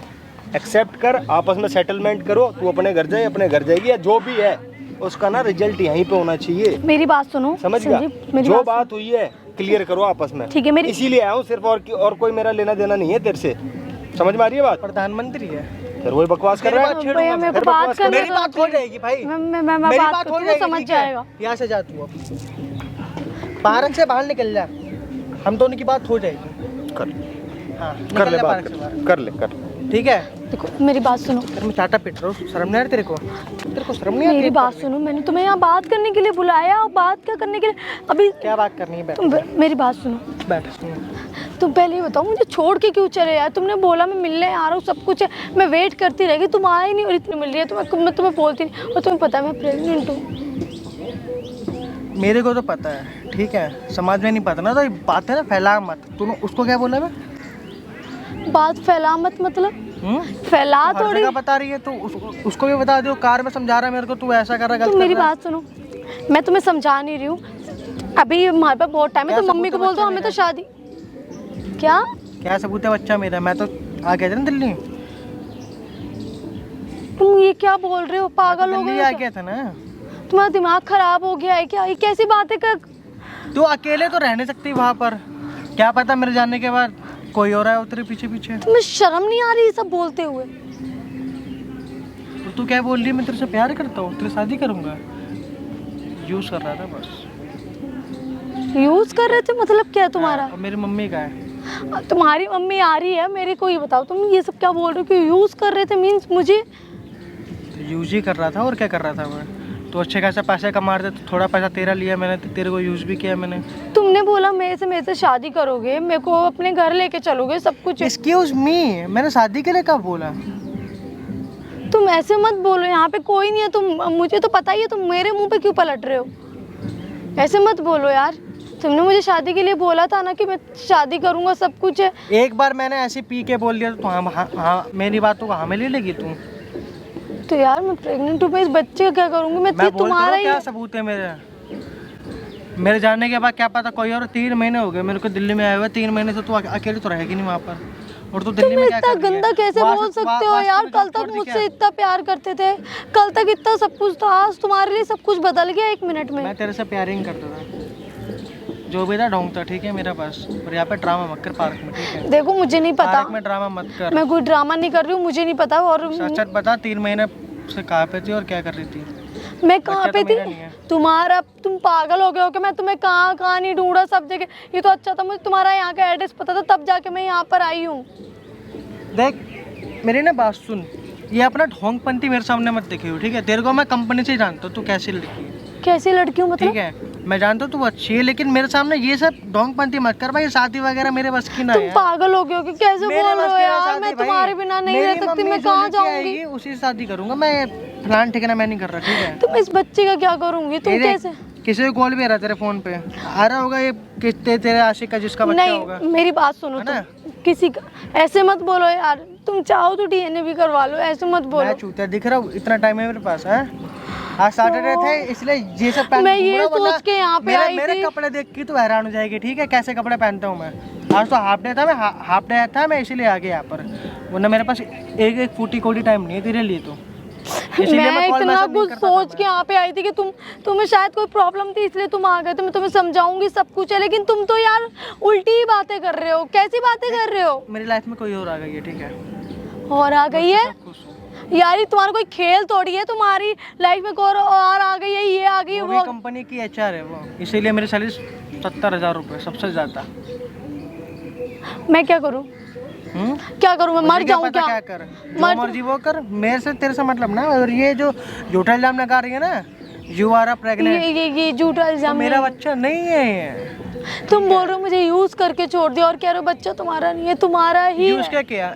एक्सेप्ट कर, आपस में सेटलमेंट करो, तू अपने घर जाए, अपने घर जाएगी, या जो भी है उसका ना रिजल्ट यहीं पे होना चाहिए। मेरी बात सुनो, समझ गया? संजीव, मेरी जो बात बात हुई है क्लियर करो आपस में। ठीक है, मेरी इसीलिए आया हूँ सिर्फ, और कोई मेरा लेना देना नहीं है तेरे से। समझ में आ रही है बात? प्रधानमंत्री है। फिर वही बकवास कर रहा है। भैया मेरे को फिर बात बकवास करने मेरी बात हो जाएगी भाई, मैं मेरी बात बात हो करती हूँ, जाएगी, समझ ठीक है? जाएगा। यहाँ से जा तू अब, पार्क से बाहर निकल जा, हम दोनों की बात हो जाएगी। कर हाँ, कर निकल ले जा बात, पार्क से बाहर, कर ले कर। ठीक है? देखो मेरी बात सुनो, तेरे में चाटा पिट रहा हूँ, शर्म नहीं आ रही तेरे को? तेरे को शर्म नहीं आती? मेरी बात सुनो, मैंने तुम्हें यहाँ बात करने के लिए बुलाया, और बात क्या करने के लिए? अभी क्या बात करनी है? बैठ मेरी बात सुनो, बैठ। तुम पहले ये बताओ मुझे छोड़ के क्यों चले यार? तुमने बोला मैं मिलने आ रहा हूँ, सब कुछ है, मैं वेट करती रह गई, तुम आए नहीं और इतनी मिल रही है, मैं तुम्हें बोलती नहीं, और तुम्हें पता है मैं प्रेग्नेंट हूँ। मेरे को तो पता है, ठीक है? समाज में नहीं पता ना, तो ये बात है ना, फैला मत। तूने उसको क्या बोला? मैं बात फैला मत मतलब फैला हर थोड़ी। जगह बता रही है तो उसको भी बता दो। कार में समझा रहा है मेरे को, तू ऐसा कर रहा है, गलत तुम मेरी कर रहा है। बात सुनो, मैं तुम्हें समझा नहीं रही हूँ, अभी हमारे पास बहुत टाइम है, तो मम्मी को बोल दो हमें तो शादी। क्या क्या सबूत है बच्चा मेरा? मैं तो आ गया था ना दिल्ली। तुम ये क्या बोल रहे हो? पागल हो दिल्ली गए आ हो क्या? गया था ना। तुम्हारा दिमाग खराब हो गया है क्या? ये कैसी बातें कर? तू अकेले तो रह नहीं सकती वहाँ पर, क्या पता मेरे जाने के बाद कोई और है तेरे पीछे पीछे। तुम्हें शर्म नहीं आ रही ये सब बोलते हुए? तो तू क्या बोल रही है? मैं तेरे से प्यार करता हूँ, तेरे शादी करूँगा। यूज कर रहा था बस। यूज कर रहे थे मतलब क्या तुम्हारा? और मेरी मम्मी का है। तुम्हारी मम्मी आ रही है, मेरे को ये बताओ, तुम ये सब क्या बोल रहे हो कि यूज कर रहे थे? मीन्स मुझे यूज ही कर रहा था, और क्या कर रहा था मैं? तो अच्छे खासा पैसे कमा रहे थे, तो थोड़ा पैसा तेरा लिया मैंने, तो तेरे को यूज भी किया मैंने। तुमने बोला मेरे से शादी करोगे, मेरे को अपने घर लेके चलोगे, सब कुछ। एक्सक्यूज मी, मैंने शादी के लिए कब बोला? तुम ऐसे मत बोलो, यहाँ पे कोई नहीं है, तुम, मुझे तो पता ही है, तुम मेरे मुंह पे क्यों पलट रहे हो? ऐसे मत बोलो यार, तुमने मुझे शादी के लिए बोला था ना कि मैं शादी करूंगा, सब कुछ है। एक बार मैंने ऐसे पी के बोल दिया तो हाँ, मेरी बात तो हाँ में ले लेगी तू? तो यार मैं प्रेग्नेंट हूँ, मैं इस बच्चे का क्या करूंगी? मैं बोलता तुम्हारा हूँ, ही क्या सबूत है मेरे जाने के बाद? क्या पता कोई और। 3 महीने हो गए मेरे को दिल्ली में आए हुए, 3 महीने से तू अकेले तो रहेगी नहीं वहाँ पर। और तू दिल्ली में क्या इतना कर रही है? गंदा कैसे बोल सकते हो यार? कल तक मुझसे इतना प्यार करते थे, कल तक इतना सब कुछ था, आज तुम्हारे लिए सब कुछ बदल गया 1 मिनट में। मैं तेरे से प्यार ही नहीं करता था, जो भी था ढोंग था, ठीक है मेरा पास। और यहाँ पे ड्रामा मत कर पार्क में, ठीक है? देखो मुझे नहीं पता, पार्क में ड्रामा मत कर। मैं कोई ड्रामा नहीं कर रही हूँ, मुझे नहीं पता। और सच बता, 3 महीने से कहाँ पे थी और क्या कर रही थी? मैं कहाँ पे तो थी? मेरा नहीं है। तुम्हारा, तुम पागल हो गए हो क्या? मैं तुम्हें कहाँ कहाँ नहीं ढूंढा, सब जगह। ये तो अच्छा था मुझे तुम्हारा यहाँ का एड्रेस पता था, तब जाके मैं यहाँ पर आई हूँ। देख मेरी ना बात सुन, ये अपना ढोंगपंती मेरे सामने मत दिखे हो, ठीक है? तेरे को मैं कंपनी से ही जानता हूँ तू कैसी लड़की है, कैसी लड़की हूँ मतलब? ठीक है? मैं जानता हूँ तू अच्छी है, लेकिन मेरे सामने ये सब ढोंगपंती मत कर भाई। शादी वगैरह मेरे बस की ना तुम है। पागल हो गए हो कि कैसे मेरे बोल बस रहे हो की ना यार? शादी मैं भाई। तुम्हारे बिना नहीं मेरी रह सकती, मम्मी मैं जो कहाँ लेके जाऊंगी? आएगी, उसी से शादी करूंगा मैं। फलान ठिकाना मैं नहीं कर रहा, ठीक है? तुम इस बच्चे का क्या करूंगी? तुम तेरे- कैसे? किसी को कॉल भी आ रहा है तेरे फोन पे, आ रहा होगा ये कितने तेरे आशिक का जिसका बच्चा होगा। नहीं, मेरी बात सुनो, है ना? तुम किसी का ऐसे मत बोलो यार। तुम चाहो तो डीएनए भी करवा लो, ऐसे मत मैं बोलो। चूतिया दिख रहा हूँ? इतना टाइम है मेरे पास है? आज सैटरडे थे इसलिए ये सब पहन मैं के घूम ये रहा हूँ, वरना सोच के यहाँ पे आई मेरे थी। कपड़े देख के तो हैरान हो जाएगी, ठीक है? कैसे कपड़े पहनता हूँ मैं। आज तो हाफ डे था, मैं हाफ डे था, मैं इसीलिए आ गया यहाँ पर, वरना मेरे पास एक फूटी कोटी टाइम नहीं है तेरे लिए। तो इसीलिए मैं कॉल इतना मैसेज नहीं कुछ करता सोच था के यहाँ पे आई थी कि तुम्हें शायद कोई प्रॉब्लम थी इसलिए तुम आ गए, तो मैं तुम्हें समझाऊंगी सब कुछ है, लेकिन तुम तो यार उल्टी ही बातें कर रहे हो। कैसी बातें कर रहे हो? मेरी लाइफ में कोई और आ गई है, ठीक है? और आ गई है खुश हूँ। यार, ये तुम्हारा कोई खेल थोड़ी है, तुम्हारी लाइफ में कोई और आ गई है, ये आ गई है, वो भी वो कंपनी की HR है वो, इसीलिए मेरी सैलरी 70,000 रुपये, सबसे ज़्यादा। मैं क्या करूँ? क्या करूँ? मैं मर मुझे क्या जाऊँ पता क्या? क्या कर, जो मर्जी वो कर, मेरे से तेरे से मतलब ना। और ये जो झूठा इल्जाम लगा रही है ना, यू आर अ प्रेग्नेंट, ये झूठा इल्जाम मेरा नहीं है। बच्चा नहीं है ये। तुम बोल रहे हो मुझे यूज करके छोड़ दिया और कह रहे हो बच्चा तुम्हारा नहीं है, तुम्हारा ही यूज है।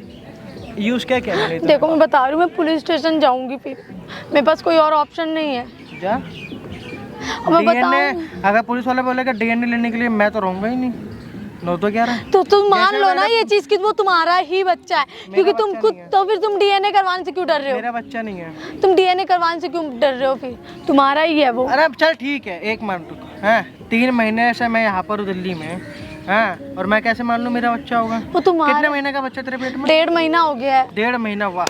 यूज क्या किया मैंने? देखो मैं बता रही हूँ, मैं पुलिस स्टेशन जाऊंगी, फिर मेरे पास कोई और ऑप्शन नहीं है। जा और मैं DNA, बताऊँ अगर पुलिस वाले बोलेगा DNA लेने के लिए, मैं तो रहूंगा ही नहीं। नो तो क्या रहा, तो तुम मान जैसे लो ना मैंने- ये चीज कि वो तुम्हारा ही बच्चा है, क्योंकि तुम बच्चा खुद नहीं है। तो फिर तुम DNA करवाने से क्यों डर रहे हो? मेरा बच्चा नहीं है। तुम DNA करवाने से क्यों डर रहे हो? फिर तुम्हारा ही है वो। अरे अब चल ठीक है, एक मिनट रुको। हैं 3 महीने से मैं यहाँ पर हूँ दिल्ली में, हैं, और मैं कैसे मान लूँ मेरा बच्चा होगा? वो तुम्हारा कितने महीने का बच्चा तेरे पेट में? 1.5 महीना हो गया है। 1.5 महीना? वाह,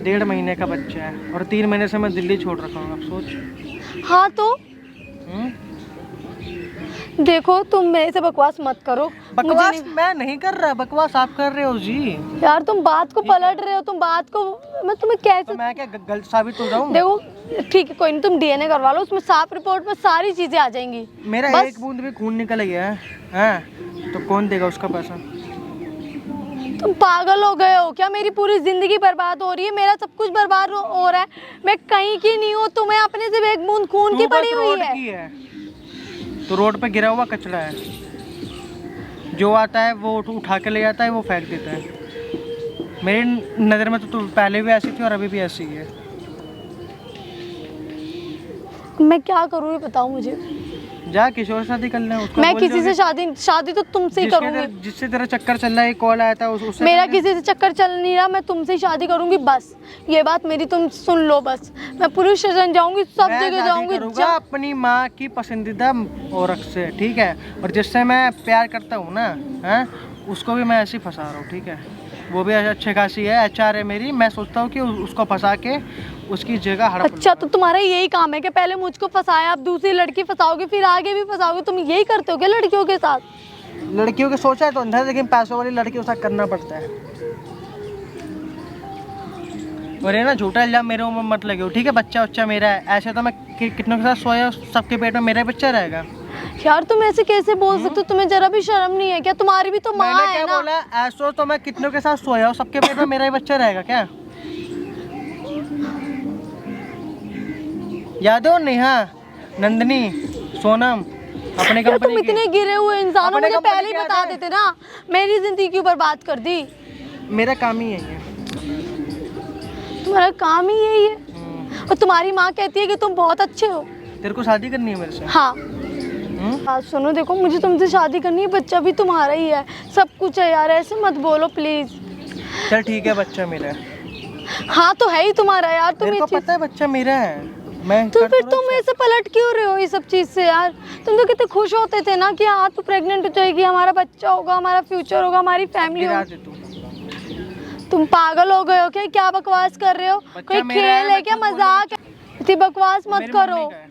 1.5 महीने का बच्चा है, और 3 महीने से मैं दिल्ली छोड़ रखा हूँ। अब सोच। हाँ तो हम्म? देखो तुम मेरे से बकवास मत करो। मुझे बकवास नहीं- मैं नहीं कर रहा, बकवास आप कर रहे हो जी। यार तुम बात को पलट रहे हो, तुम बात को, मैं तुम्हें तो कैसे मैं क्या गलत साबित हो जाऊँ? देखो ठीक है कोई नहीं, तुम DNA करवा लो, उसमें साफ रिपोर्ट में सारी चीजें आ जाएंगी। मेरा बस- एक बूंद भी खून निकल गया है, हैं, तो कौन देगा उसका पैसा? तुम पागल हो गए हो क्या? मेरी पूरी जिंदगी बर्बाद हो रही है, मेरा सब कुछ बर्बाद हो रहा है, मैं कहीं की नहीं हूँ, तुम्हें अपने से एक बूंद खून की तू बस पड़ी हुई रोड है। की है, तो रोड पे गिरा हुआ कचरा है, जो आता है वो उठा के ले जाता है, वो फेंक देता है। मेरी नज़र में तो तू पहले भी ऐसी थी और अभी भी ऐसी ही है। मैं क्या करूँ ये बताओ मुझे। जा किसी और से शादी कर ले, उसको मैं बोल किसी जो से कि शादी तो तुमसे ही करूंगी। जिससे तेरा चक्कर चल रहा है, कॉल आया था उससे मेरा कर ले। किसी से चक्कर चल नहीं रहा, मैं तुमसे ही शादी करूंगी बस। ये बात मेरी तुम सुन लो बस। मैं पुलिस स्टेशन जाऊंगी, सब मैं जगह शादी जाऊंगी। करूंगा अपनी माँ की पसंदीदा औरत से, ठीक है? और जिससे मैं प्यार करता हूँ ना, हैं, उसको भी मैं ऐसे ही फंसा रहा हूँ, ठीक है? वो भी अच्छी खासी है, HR है मेरी। मैं सोचता हूँ कि उसको फंसा के उसकी जगह हड़प लूं। अच्छा तो तुम्हारा यही काम है कि पहले मुझको फंसाया, अब दूसरी लड़की फंसाओगे, फिर आगे भी फंसाओगे? तुम यही करते हो क्या लड़कियों के साथ? लड़कियों के सोचा है तो अंधा है, लेकिन पैसों वाली लड़कियों के साथ करना पड़ता है। और ये ना झूठा इल्जाम मेरे ऊपर मत लगे, ठीक है? बच्चा मेरा है, ऐसे तो मैं कितनों के साथ सोया, सबके पेट में मेरा ही बच्चा रहेगा। यार तुम ऐसे कैसे बोल सकते हो? तुम्हें जरा भी शर्म नहीं है क्या? तुम्हारी भी तो माँ मैंने है क्या ना। बोला? ऐसो तो मैं कितनों के साथ सोया हूँ, सबके पेट में मेरा ही बच्चा रहेगा क्या? याद हो नेहा, नंदनी, सोनम, अपने यार तुम कंपनी की? इतने गिरे हुए इंसान हो, अपने मुझे कंपनी पहले ही की बता याद है? देते ना, मेरी जिंदगी क्यों बर्बाद कर दी? मेरा काम ही है ये। तुम्हारा काम ही यही है। और तुम्हारी माँ कहती है कि तुम बहुत अच्छे हो। तेरे को शादी करनी है मेरे से? हाँ हम्म? बात सुनो, देखो मुझे तुमसे शादी करनी है, बच्चा भी तुम्हारा ही है, सब कुछ है यार, ऐसे मत बोलो प्लीज। चल ठीक है, बच्चा मेरा है। हाँ तो है ही तुम्हारा यार, तुम मेरे ये को चीज, पता है बच्चा मेरा है। मैं तो कर फिर दूँ तुम ना ऐसे पलट क्यों रहे हो ये सब चीज से यार? तुम तो कितने खुश होते थे ना कि हाँ तू प्रेग्नेंट हो जाएगी, हमारा बच्चा होगा, हमारा फ्यूचर होगा, हमारी फैमिली गिरा होगी। दे तू। तुम पागल हो गए हो क्या? क्या बकवास कर रहे हो? बच्चा कोई मेरा खेल है, है मैं क्या? झूठ बोल मजाक है? इतनी बकवास मत मेरी करो। मम्मी का है।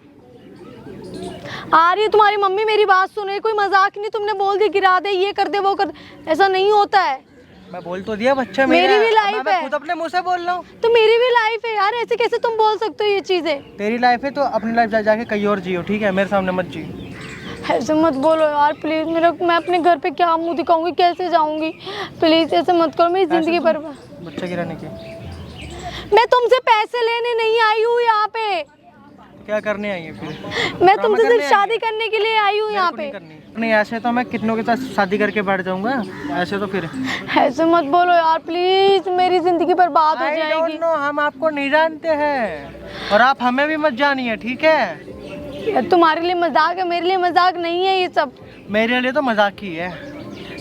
आ रही है तुम्हारी मम्मी, मेरी बात सुने, कोई मजाक नहीं। तुमने बोल दिया गिरा दे, ये कर दे, वो कर दे, ऐसा नहीं होता है। मैं बोल तो दिया बच्चा मेरी मेरा भी है। लाइफ मैं है। खुद अपने मुंह से बोल रहा हूँ। तो मेरी भी लाइफ है यार, ऐसे कैसे तुम बोल सकते हो ये चीजें? तेरी लाइफ है तो अपनी लाइफ जाके कहीं और जियो, ठीक है? मेरे सामने मत जी। ऐसे मत बोलो यार प्लीज। मैं अपने घर पे क्या मुंह दिखाऊंगी, कैसे जाऊंगी? प्लीज ऐसे मत करो, मेरी जिंदगी पर। बच्चा गिराने के मैं तुमसे पैसे लेने नहीं आई हूँ यहाँ पे, क्या करने आई है फिर? मैं ड्रामा तुमसे करने सिर्फ आई शादी है? करने के लिए आई हूँ मेरे यहाँ को पे। नहीं करनी। नहीं ऐसे तो मैं कितनों के साथ शादी करके बैठ जाऊंगा, ऐसे तो फिर ऐसे मत बोलो यार प्लीज, मेरी जिंदगी बर्बाद हो I don't जाएगी। know, हम आपको नहीं जानते हैं और आप हमें भी मत जानिए, ठीक है? यार तुम्हारे लिए मजाक है, मेरे लिए मजाक नहीं है ये सब। मेरे लिए तो मजाक ही है।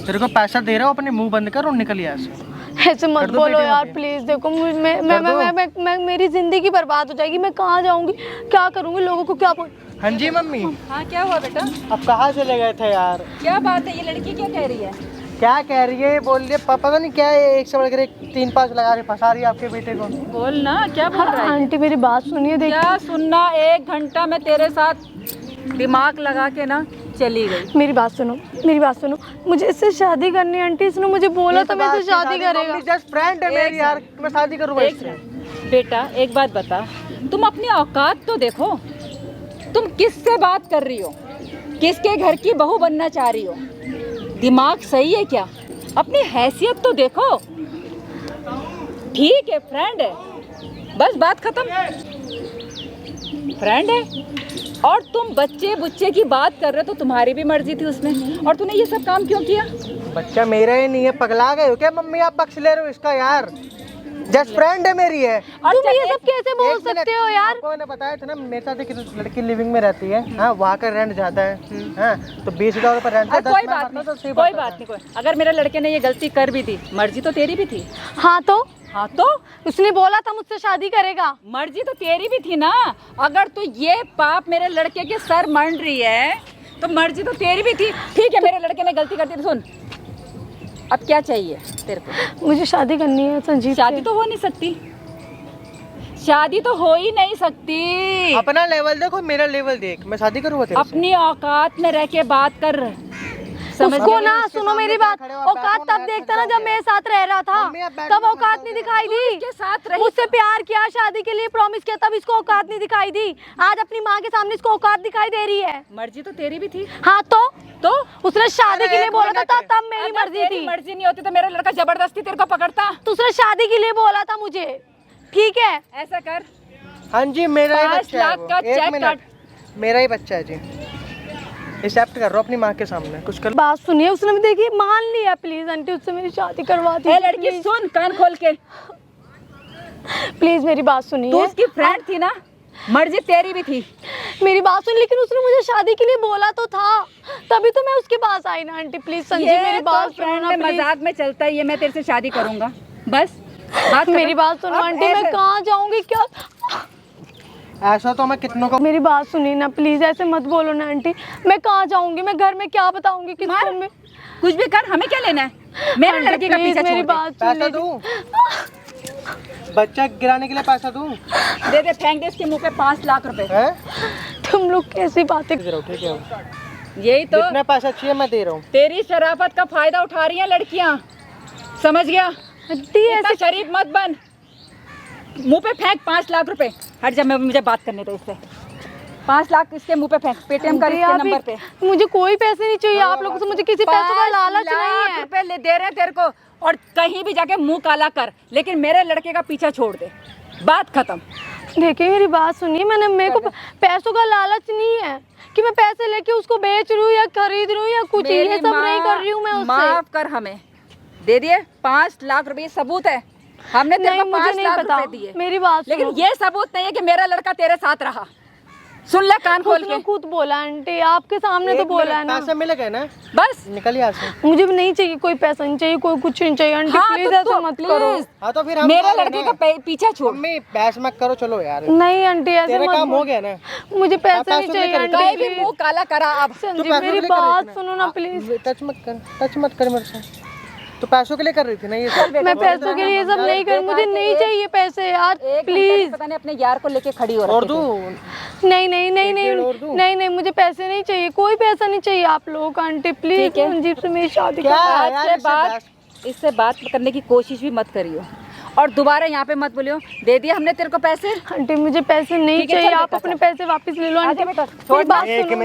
तेरे को पैसा दे रहा हूँ, अपने मुंह बंद कर और निकल यहाँ से। ऐसे मत कर दो बोलो बेटे यार मत। प्लीज। देखो मेरी जिंदगी बर्बाद हो जाएगी, मैं कहाँ जाऊंगी, क्या करूंगी, लोगों को क्या बोल। हाँ जी मम्मी, हाँ क्या हुआ बेटा? अब कहाँ चले गए थे यार? क्या बात है, ये लड़की क्या कह रही है? क्या कह रही है बोल रही है, पता नहीं क्या है, एक से बढ़कर एक 3-5 लगा के फंसा रही है आपके बेटे को। बोल ना, क्या बोल रहा है? आंटी मेरी बात सुनिए, देखिए क्या सुनना, 1 घंटा में तेरे साथ दिमाग लगा के ना चली गई। मेरी बात सुनो, मेरी बात सुनो, मुझे इससे शादी करनी है आंटी। इसने मुझे बोला था मैं इससे शादी करेगा। जस्ट फ्रेंड है मेरी यार, मैं शादी करूंगा एक इससे। बेटा एक बात बता, तुम अपनी औकात तो देखो, तुम किससे बात कर रही हो, किसके घर की बहू बनना चाह रही हो? दिमाग सही है क्या? अपनी हैसियत तो देखो। ठीक है, फ्रेंड है, बस बात खत्म। फ्रेंड है और तुम बच्चे बुच्चे की बात कर रहे हो, तो तुम्हारी भी मर्जी थी उसमें, और तूने ये सब काम क्यों किया? बच्चा मेरा ही नहीं है, पगला गए हो क्या मम्मी? आप बख्श ले रहे हो इसका यार, जस्ट फ्रेंड है मेरी है। और तुम ये सब कैसे बोल सकते हो यार? आपको मैंने बताया था ना, मेरे साथ एक लड़की लिविंग में रहती है, हाँ, वहाँ का रेंट ज्यादा है, हाँ, तो 20,000 रुपये रेंट है। कोई बात नहीं, कोई बात नहीं, कोई। अगर मेरे लड़के ने ये गलती कर भी दी, मर्जी तो तेरी भी थी। हाँ तो उसने बोला था मुझसे शादी करेगा। मर्जी तो तेरी भी थी ना। अगर तू ये पाप मेरे लड़के के सर मंड रही है, तो मर्जी तो तेरी भी थी। ठीक है, मेरे लड़के ने गलती कर दी, तो सुन, अब क्या चाहिए तेरे को? मुझे शादी करनी है संजीव से। शादी तो हो नहीं सकती, शादी तो हो ही नहीं सकती। अपना लेवल देखो, मेरा लेवल देख, मैं शादी करूँगा तेरे से। अपनी औकात में रह के बात कर। उसको ना सुनो मेरी बात, औकात तब देखता ना जब मेरे साथ रह रहा था, तब औकात नहीं दिखाई दी। के साथ रही, मुझसे प्यार किया, शादी के लिए प्रॉमिस किया, तब इसको औकात नहीं दिखाई दी। आज अपनी माँ के सामने इसको औकात दिखाई दे रही है। मर्जी तो तेरी भी थी। हाँ तो उसने शादी के लिए बोला था, तब मेरी अगर मर्जी तेरी थी। मर्जी नहीं होती तो मेरा लड़का जबरदस्ती तेरे को पकड़ता। तो उसने शादी के लिए बोला था मुझे, ठीक है? ऐसा कर, हाँ जी, मेरा ही 5 बच्चा है लाख वो। का एक चेक मिनट, मेरा ही बच्चा है जी, एक्सेप्ट कर रहा हूँ अपनी माँ के सामने। कुछ कर बात सुनिए, उसने देखिए मान लिया, प्लीज आंटी उससे मेरी शादी करवा दी। ए लड़की सुन, कान खोल के, प्लीज मेरी बात सुनिए। तू उसकी फ्रेंड थी ना, मर्जी तेरी भी थी। मेरी बात सुन, लेकिन उसने मुझे शादी के लिए बोला तो था, तभी तो मैं उसके पास आई ना आंटी। प्लीज संजीव मेरी बात सुनो ना, प्लीज। मजाक में चलता है ये, मैं तेरे से शादी करूंगा, बस बात मेरी बात सुनो आंटी, मैं कहाँ जाऊंगी? क्या ऐसा तो मैं कितनों को। मेरी बात सुनिए ना प्लीज, ऐसे मत बोलो ना आंटी। मैं कहाँ जाऊंगी? मैं घर में क्या बताऊंगी किसको? मैं कुछ भी कर, हमें क्या लेना है? मेरे लड़के का पीछा मेरी छोड़ दे। बात पैसा दूं? बच्चा गिराने के लिए पैसा दूं? दे दे, फेंक दे इसके मुंह पे 5 लाख रुपए। हैं? तुम लोग कैसी बातें दे रहा हूं, ठीक है? यही तो जितना पैसा चाहिए मैं दे रहा हूँ। तेरी शराफत का फायदा उठा रही हैं लड़कियां, समझ गया? आंटी इतना ऐसे शरीफ मत बन। मुंह पे फेंक 5 लाख रुपए। हट जा, मैं मुझे बात करने दो इससे। 5 लाख इसके मुंह पे फेंक, पेटीएम कर इसके आप नंबर पे। मुझे कोई पैसे नहीं चाहिए आप लोगों से, मुझे किसी पैसों का लालच नहीं है। रुपए ले दे रहे हैं तेरे को, और कहीं भी जाके मुंह काला कर, लेकिन मेरे लड़के का पीछा छोड़ दे, बात खत्म। देखिए मेरी बात सुनिए, मेरे को पैसों का लालच नहीं है कि मैं पैसे लेके उसको बेच रही हूँ या खरीद रही हूँ या कुछ, ये सब नहीं कर रही हूँ मैं उससे। माफ कर, हमें दे दिए 5 लाख रुपए, सबूत है, हमने तेरे को 5 लाख रुपए दिए। मेरी बात लेकिन सुनो। ये सबूत नहीं है कि मेरा लड़का तेरे साथ रहा। सुन ले कान खोल के। खुद बोला आंटी, आपके सामने तो बोला है ना। पैसा मिलेगा ना, बस निकल यहाँ से। मुझे भी नहीं चाहिए, कोई पैसा नहीं चाहिए, कोई कुछ नहीं चाहिए आंटी। हाँ, प्लीज तो ऐसा मत करो। हाँ तो फिर हम मेरे खा लेना। लड़के का पीछा छोड़। मम्मी बहस मत करो, चलो यार। नहीं आंटी ऐसे तेरा मत काम हो बोलो। गया ना। मुझे पैसे पैसों नहीं के चाहिए लिए आंटी। कहीं भी मुंह काला करा अब। संजीव पैसों मेरी के लिए कर रही बात थी ना। सुनो ना प्लीज। टच मत कर मेरे से। तो पैसों के लिए कर रही थी ना ये सब। मैं पैसों के लिए ये सब नहीं कर, मुझे नहीं चाहिए पैसे यार, प्लीज। पता नहीं अपने यार को लेके खड़ी हो और रही दूं? नहीं नहीं नहीं नहीं और दूं? नहीं नहीं, मुझे पैसे नहीं चाहिए, कोई पैसा नहीं चाहिए आप लोगों का आंटी। प्लीज ठीक है। संजीव से मेरी शादी क्या करो। है आज यार, से इससे बात करने की कोशिश भी मत करियो, और दोबारा यहाँ पे मत बोलियो। दे दिया हमने तेरे को पैसे। आंटी मुझे पैसे नहीं ठीक है, चाहिए, चल आप बेटा, अपने चल। पैसे वापस ले लो आंटी। बेटा, मेरी छोड़ बात एक सुनो।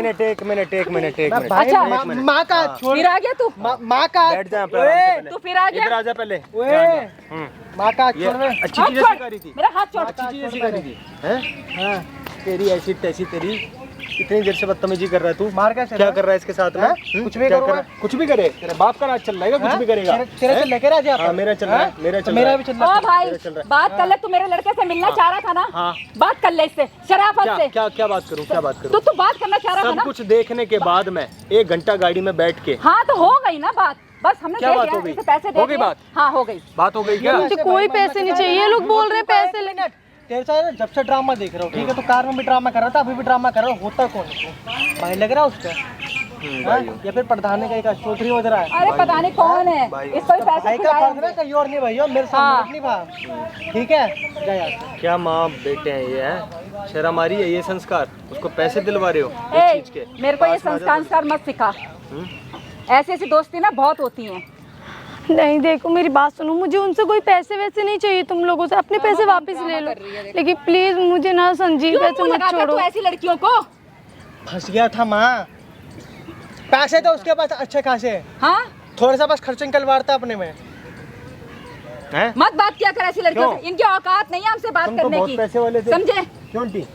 मिनट अच्छा, माँ का छोड़। फिर आ गया तू, माँ का बैठ जा पे आराम से पहले। तू फिर आ इधर गया। आ जा पहले। ओए, माँ का ये छोड़। अच्छी हाथ चीजें छोड़, सिखा रही थी, मेरा हाथ छोड़। अच्छी चीजें सिखा रही थी हैं? हाँ, तेरी ऐसी तैसी तेरी, इतनी देर से बदतमीजी कर रहा है तू। मार कैसे क्या कर रहा है इसके साथ में? कुछ भी क्या करूँगा। कर रहा है? कुछ भी करे, तेरा बाप का राज चल रहा है, कुछ भी करेगा। तेरा चल लेके आ जा। हाँ, मेरा चल रहा है, मेरा चल रहा मेरा है। भी चल रहा ओ भाई, मेरा चल रहा है। बात कर ले, तू मेरे लड़के से मिलना चाह रहा था ना? हाँ। बात कर ले इससे, शराफत क्या से। क्या क्या बात करूं, क्या बात तू करूं? तू बात करना चाह रहा था सब ना? कुछ देखने के बाद में 1 घंटा गाड़ी में बैठ के हाँ तो हो गई ना बात, बस हमने क्या दे बात दिया, हो गई? इसे पैसे दे हो गई दिए। बात? हाँ हो गई। बात हो गई क्या? मुझे कोई पैसे नहीं चाहिए, ये लोग बोल रहे हैं पैसे ले। मिनट, तेरे साथ जब से ड्रामा देख रहा हूँ, ठीक है? तो कार में भी ड्रामा कर रहा था, अभी भी ड्रामा कर रहा हूँ। होता कौन है तू? भाई लग रहा है उसका? हाँ? या फिर प्रधान का एक अष्टोत्री हो रहा है। अरे पता नहीं कौन है, इसको भी पैसे भाई का खिलाए फर्ज ना कहीं और नहीं भैया, मेरे सामने नहीं भा, ठीक है जा यार। क्या माँ बेटे हैं ये हैं? शर्म आ रही है ये संस्कार? उसको पैसे दिलवा रहे हो इस ए, चीज के? मेरे को ये संस्कार मत सिखा। ऐसी ऐसी दोस्ती ना बहुत होती हैं। नहीं देखो मेरी बात सुनो, मुझे उनसे कोई पैसे वैसे नहीं चाहिए, तुम लोगों से अपने पैसे वापस ले लो, लेकिन प्लीज मुझे ना संजीव क्यों ऐसे मुंह मत लगाता छोड़ो। तू ऐसी लड़कियों को? फंस गया था माँ, पैसे तो उसके पास अच्छे खासे, हाँ थोड़ा सा बस खर्च निकलवाता अपने में। हैं? मत बात किया कर ऐसी लड़कियों से, इनकी औकात नहीं है हमसे बात तुम तो करने बहुत की, पैसे वाले थे। समझे? क्यों आंटी?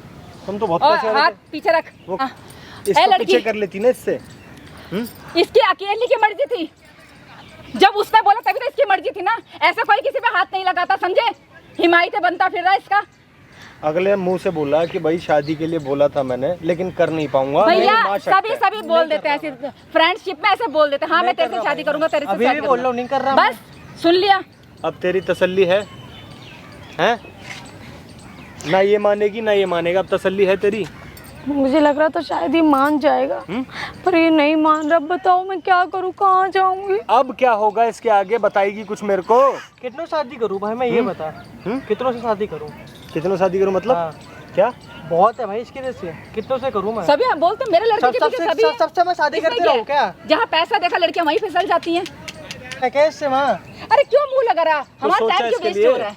तुम तो बहुत और पैसे वाले हाथ थे। पीछे रख। वो हाँ। ए इसको लड़की, पीछे कर लेती ना इससे। इसकी अकेली की मर्जी थी, जब उसने बोला तभी तो इसकी मर्जी थी ना, ऐसा कोई किसी पे हाथ नहीं लगाता, समझे? हिमायत बनता फिर रहा इसका। अगले मुंह से बोला कि भाई शादी के लिए बोला था मैंने, लेकिन कर नहीं पाऊंगा। मेरी भैया माँ शक है। सभी बोल देते हैं ऐसे, फ्रेंडशिप में ऐसे बोल देते हैं, हाँ मैं तेरे से शादी करूंगा, तेरे से अभी शादी भी बोल रहा हूँ, करूंगा। नहीं कर रहा बस सुन लिया। अब तेरी तसल्ली है? हैं? ना ये मानेगी ना ये मानेगा, अब तसल्ली है तेरी? मुझे लग रहा था शायद ये मान जाएगा, पर ये नहीं मान रहा। बताओ मैं क्या करूँ, कहाँ जाऊंगी? अब क्या होगा इसके आगे बताएगी कुछ मेरे को? कितनों शादी करूँ भाई, मैं ये बता, कितनों से शादी करूँ? कितनों शादी करूं मतलब? हाँ। क्या बहुत है भाई इसकी वजह से, कितनों से करूँ मैं? सभी हम बोलते हैं, मेरे लड़के के पीछे सभी हैं। सबसे मैं शादी इसमें करती रहूँ क्या? जहाँ पैसा देखा लड़कियां वहीं फिसल जाती हैं। कैसे माँ? अरे क्यों मुंह लगा रहा, हमारा सोचा टाइम क्यों इसके वेस्ट लिए? हो रहा है?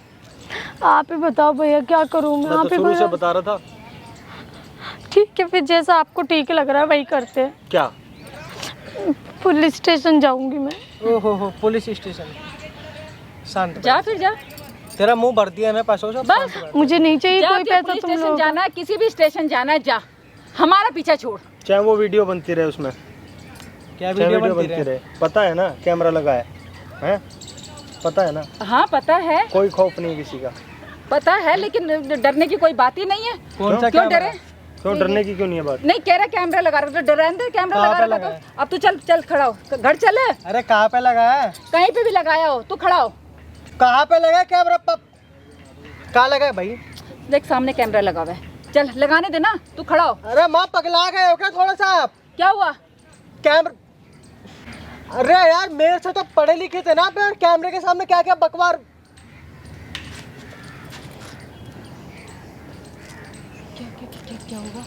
आप ही बताओ भैया क्या करूँ मैं? मैं आप तो ही शुरू से बताओ। बता रहा था। ठीक है फिर जैसा आपको ठीक लग रहा है वही करते हैं। क्या? पुलिस स्टेशन जाऊंगी मैं। ओहो पुलिस स्टेशन, शांत जा फिर जा, तेरा मुंह भर दिया मैं पैसों से। बस मुझे नहीं चाहिए जा, कोई तुझे पैसा पुलिस तुम स्टेशन लोगों का। जाना है, किसी भी स्टेशन जाना है जा, हमारा पीछा छोड़। चाहे वो वीडियो बनती रहे उसमें, क्या चाहे वीडियो बनती रहे? पता है ना कैमरा लगा है? पता है ना? हाँ पता है, कोई खौफ नहीं किसी का। पता है, लेकिन डरने की कोई बात ही नहीं है। कौन सा क्यों कैमरा? डरे? क्यों डरने की क्यों नहीं है बात? नहीं कह रहा कैमरा लगा रहा, तो डराने दे, कैमरा कहाँ लगा पे रहा लगा तो। अब तू चल चल खड़ा हो, घर चल, अरे कहाँ पे लगा है? कहीं पे भी लगाया हो तू खड़ा हो। कहाँ पे लगा है कैमरा? कहाँ लगा है भाई? देख सामने कैमरा लगा हुआ है, चल लगाने दे ना, तू खड़ा हो। अरे माँ पगला गए हो क्या थोड़ा सा आप? क्या हुआ? कैमरा, अरे यार मेरे से तो पढ़े लिखे थे ना, फिर कैमरे के सामने क्या क्या बकवार। क्या होगा?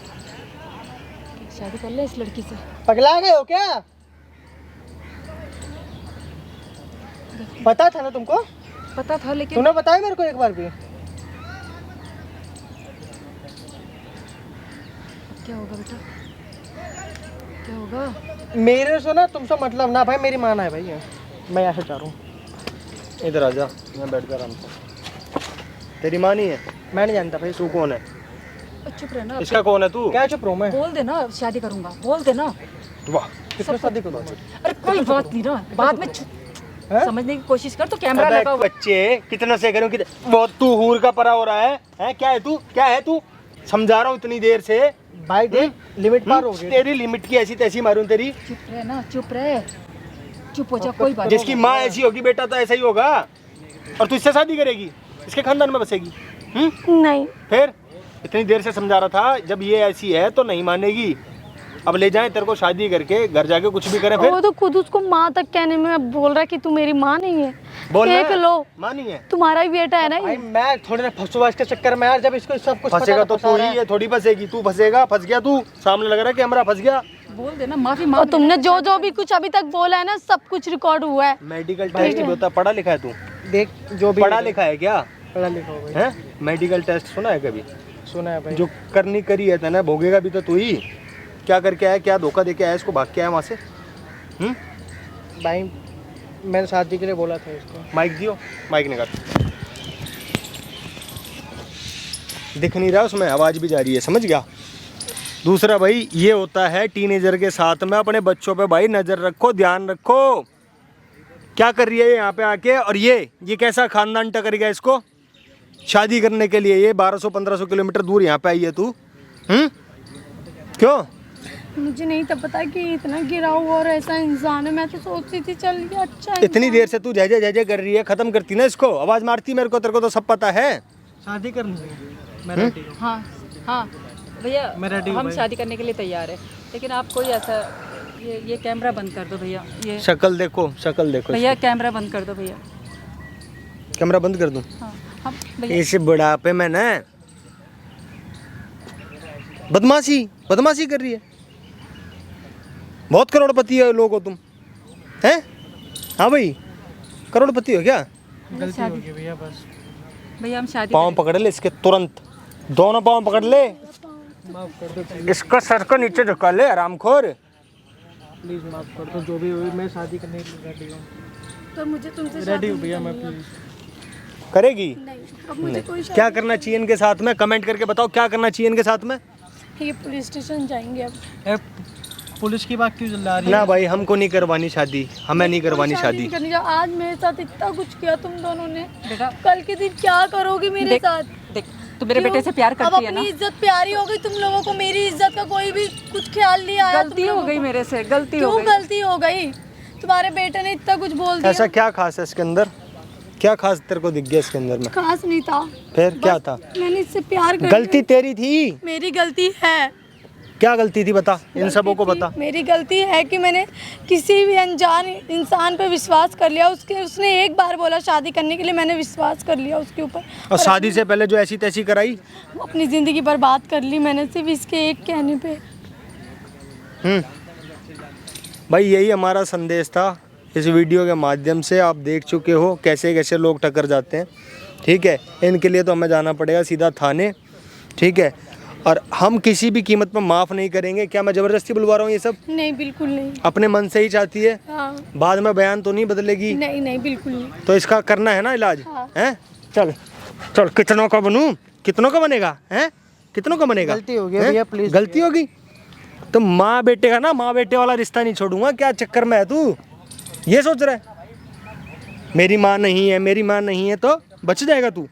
शादी कर ले इस लड़की से। पगला गए हो क्या? पता था ना तुमको? पता था लेकिन तूने बताया मेरे को एक बार भी? क्या होगा बेटा, क्या होगा? मेरे से ना तुमसे मतलब ना भाई, मेरी मान है भाई ये। मैं यहाँ से चाह रहा हूँ। इधर आ जा, मैं बैठ कर आराम से। तेरी माँ नहीं है? मैं नहीं जानता भाई। तू कौन है? चुप रहना, इसका कौन है तू? क्या चुप रहूं मैं? बोल देना शादी करूंगा, बोल देना। वाह, कितने शादी करूँ? अरे कोई बात नहीं ना, बाद में हैं? समझने की कोशिश कर, तो कैमरा अबे लगा हुआ। बच्चे कितना से करूं? बहुत तू हूर का परा हो रहा है? हैं क्या है तू? क्या है तू? समझा रहा हूँ इतनी देर से। भाई देख लिमिट पार हो गई। तेरी लिमिट की ऐसी तैसी मारूं तेरी? चुप रह ना, चुप रह, चुप हो जा, कोई बात जिसकी माँ ऐसी होगी बेटा तो ऐसा ही होगा। और तू इससे शादी करेगी, इसके खानदान में बसेगी? नहीं फिर इतनी देर से समझा रहा था, जब ये ऐसी है तो नहीं मानेगी। अब ले जाएं तेरे को शादी करके, घर जाके कुछ भी करें फिर। वो तो खुद उसको माँ तक कहने में बोल रहा है कि तू मेरी माँ नहीं है। बोल देख लो, माँ नहीं है? तुम्हारा ही बेटा है ना भाई ये। मैं थोड़े ना फंसूआ इसके चक्कर में यार, जब इसको सब कुछ फंसेगा पता तो तू ही, ये थोड़ी फंसेगी। तू फंसेगा, फंस गया तू, सामने लग रहा है कैमरा, फंस गया। बोल देना, माफी और मांग। तुमने जो जो भी कुछ अभी तक बोला है ना, सब कुछ रिकॉर्ड हुआ है। मेडिकल टेस्ट भी होता, पढ़ा लिखा है तू? देख जो भी पढ़ा लिखा है क्या? पढ़ा लिखा हो भाई। है? मेडिकल टेस्ट सुना है कभी? सुना है भाई। जो करनी करी है ना, भोगेगा भी तो तू ही। क्या करके आया, क्या धोखा देके आया, इसको भाग के आया वहाँ से? भाई मैंने शादी के लिए बोला था इसको। माइक दियो, माइक निकाल। दिख नहीं रहा उसमें, आवाज़ भी जा रही है, समझ गया? दूसरा भाई ये होता है टीनेजर के साथ में, अपने बच्चों पे भाई नज़र रखो, ध्यान रखो। क्या कर रही है यहाँ पे आके? और ये कैसा खानदान टकर गया इसको शादी करने के लिए? ये 1200-1500 किलोमीटर दूर यहाँ पे आई है तू। क्यों? मुझे नहीं था पता कि इतना गिरा हुआ और ऐसा इंसान है। मैं तो सोचती थी चल ये अच्छा है। इतनी देर से तू जय जय जय जय कर रही है, खत्म करती ना इसको। आवाज़ मारती मेरे को, तेरे को तो सब पता है। शादी करनी है, मैं रेडी हूँ। हाँ हाँ भैया, मैं ready हूँ हम भाई। शादी करने के लिए तैयार है, लेकिन आप कोई ऐसा ये कैमरा बंद कर दो भैया, ये शक्ल देखो, शक्ल देखो। भैया कैमरा बंद कर दो भैया। कैमरा बंद कर दूं? हाँ हाँ भैया। इस बुढ़ापे में ना बदमाशी कर रही है। बहुत करोड़पति है लोग हो तुम, हैं? हाँ भाई, करोड़पति हो क्या? गलती हो गई भैया, बस भैया हम शादी पाँव पकड़ ले इसके तुरंत, दोनों पाँव पकड़ ले, माफ़ कर दो इसका सर को नीचे झुका ले हरामखोर। प्लीज़, माफ़ कर दो। जो भी हुई मैं शादी करने के लिए रेडी हूँ, तो मुझे तुमसे रेडी हूँ भैया मैं, प्लीज़। करेगी? नहीं, अब मुझे कोई क्या करना चाहिए इनके साथ में? कमेंट करके बताओ क्या करना चाहिए इनके साथ में। ये पुलिस स्टेशन जाएंगे अब। ए, पुलिस की बात क्यों चला रही है? ना भाई, हमको नहीं करवानी शादी, हमें नहीं करवानी शादी। नहीं करनी। आज मेरे साथ इतना कुछ किया तुम दोनों ने, बेटा कल के दिन क्या करोगी मेरे देख साथ? देख, तू मेरे क्यों? बेटे से प्यार अब करती है ना। अपनी इज्जत प्यारी हो गई तुम लोगों को, मेरी इज्जत का कोई भी कुछ ख्याल नहीं आया। गलती हो गई मेरे से, गलती हो क्यों गई। गलती हो गई? तुम्हारे बेटे ने इतना कुछ बोल दिया। ऐसा क्या खास है इसके अंदर? क्या खास तेरे को दिख गया इसके अंदर में? खास नहीं था, फिर क्या था? मैंने इससे प्यार कर गलती तेरी थी। मेरी गलती है। क्या गलती थी बता, इन सबों को बता। मेरी गलती है कि मैंने किसी भी अनजान इंसान पे विश्वास कर लिया। उसने एक बार बोला शादी करने के लिए, मैंने विश्वास कर लिया उसके ऊपर, और शादी से पहले जो ऐसी तैसी कराई। अपनी ज़िंदगी बर्बाद कर ली मैंने सिर्फ इसके एक कहने पे। भाई यही हमारा संदेश था। इस वीडियो के माध्यम से आप देख चुके हो कैसे कैसे लोग टकर जाते हैं, ठीक है। इनके लिए तो हमें जाना पड़ेगा सीधा थाने, ठीक है। और हम किसी भी कीमत पर माफ़ नहीं करेंगे। क्या मैं ज़बरदस्ती बुलवा रहा हूँ ये सब? नहीं, बिल्कुल नहीं। अपने मन से ही चाहती है, हाँ, बाद में बयान तो नहीं बदलेगी। नहीं नहीं, बिल्कुल नहीं। तो इसका करना है ना इलाज, हाँ। हैं? चल चल, कितनों का बनूं? कितनों का बनेगा, हैं? कितनों का बनेगा? गलती हो गई हैं? भैया, प्लीज़। गलती होगी तो माँ बेटे का ना, माँ बेटे वाला रिश्ता नहीं छोड़ूंगा। क्या चक्कर में है तू ये सोच रहा है? मेरी माँ नहीं है, मेरी माँ नहीं है तो बच जाएगा तू।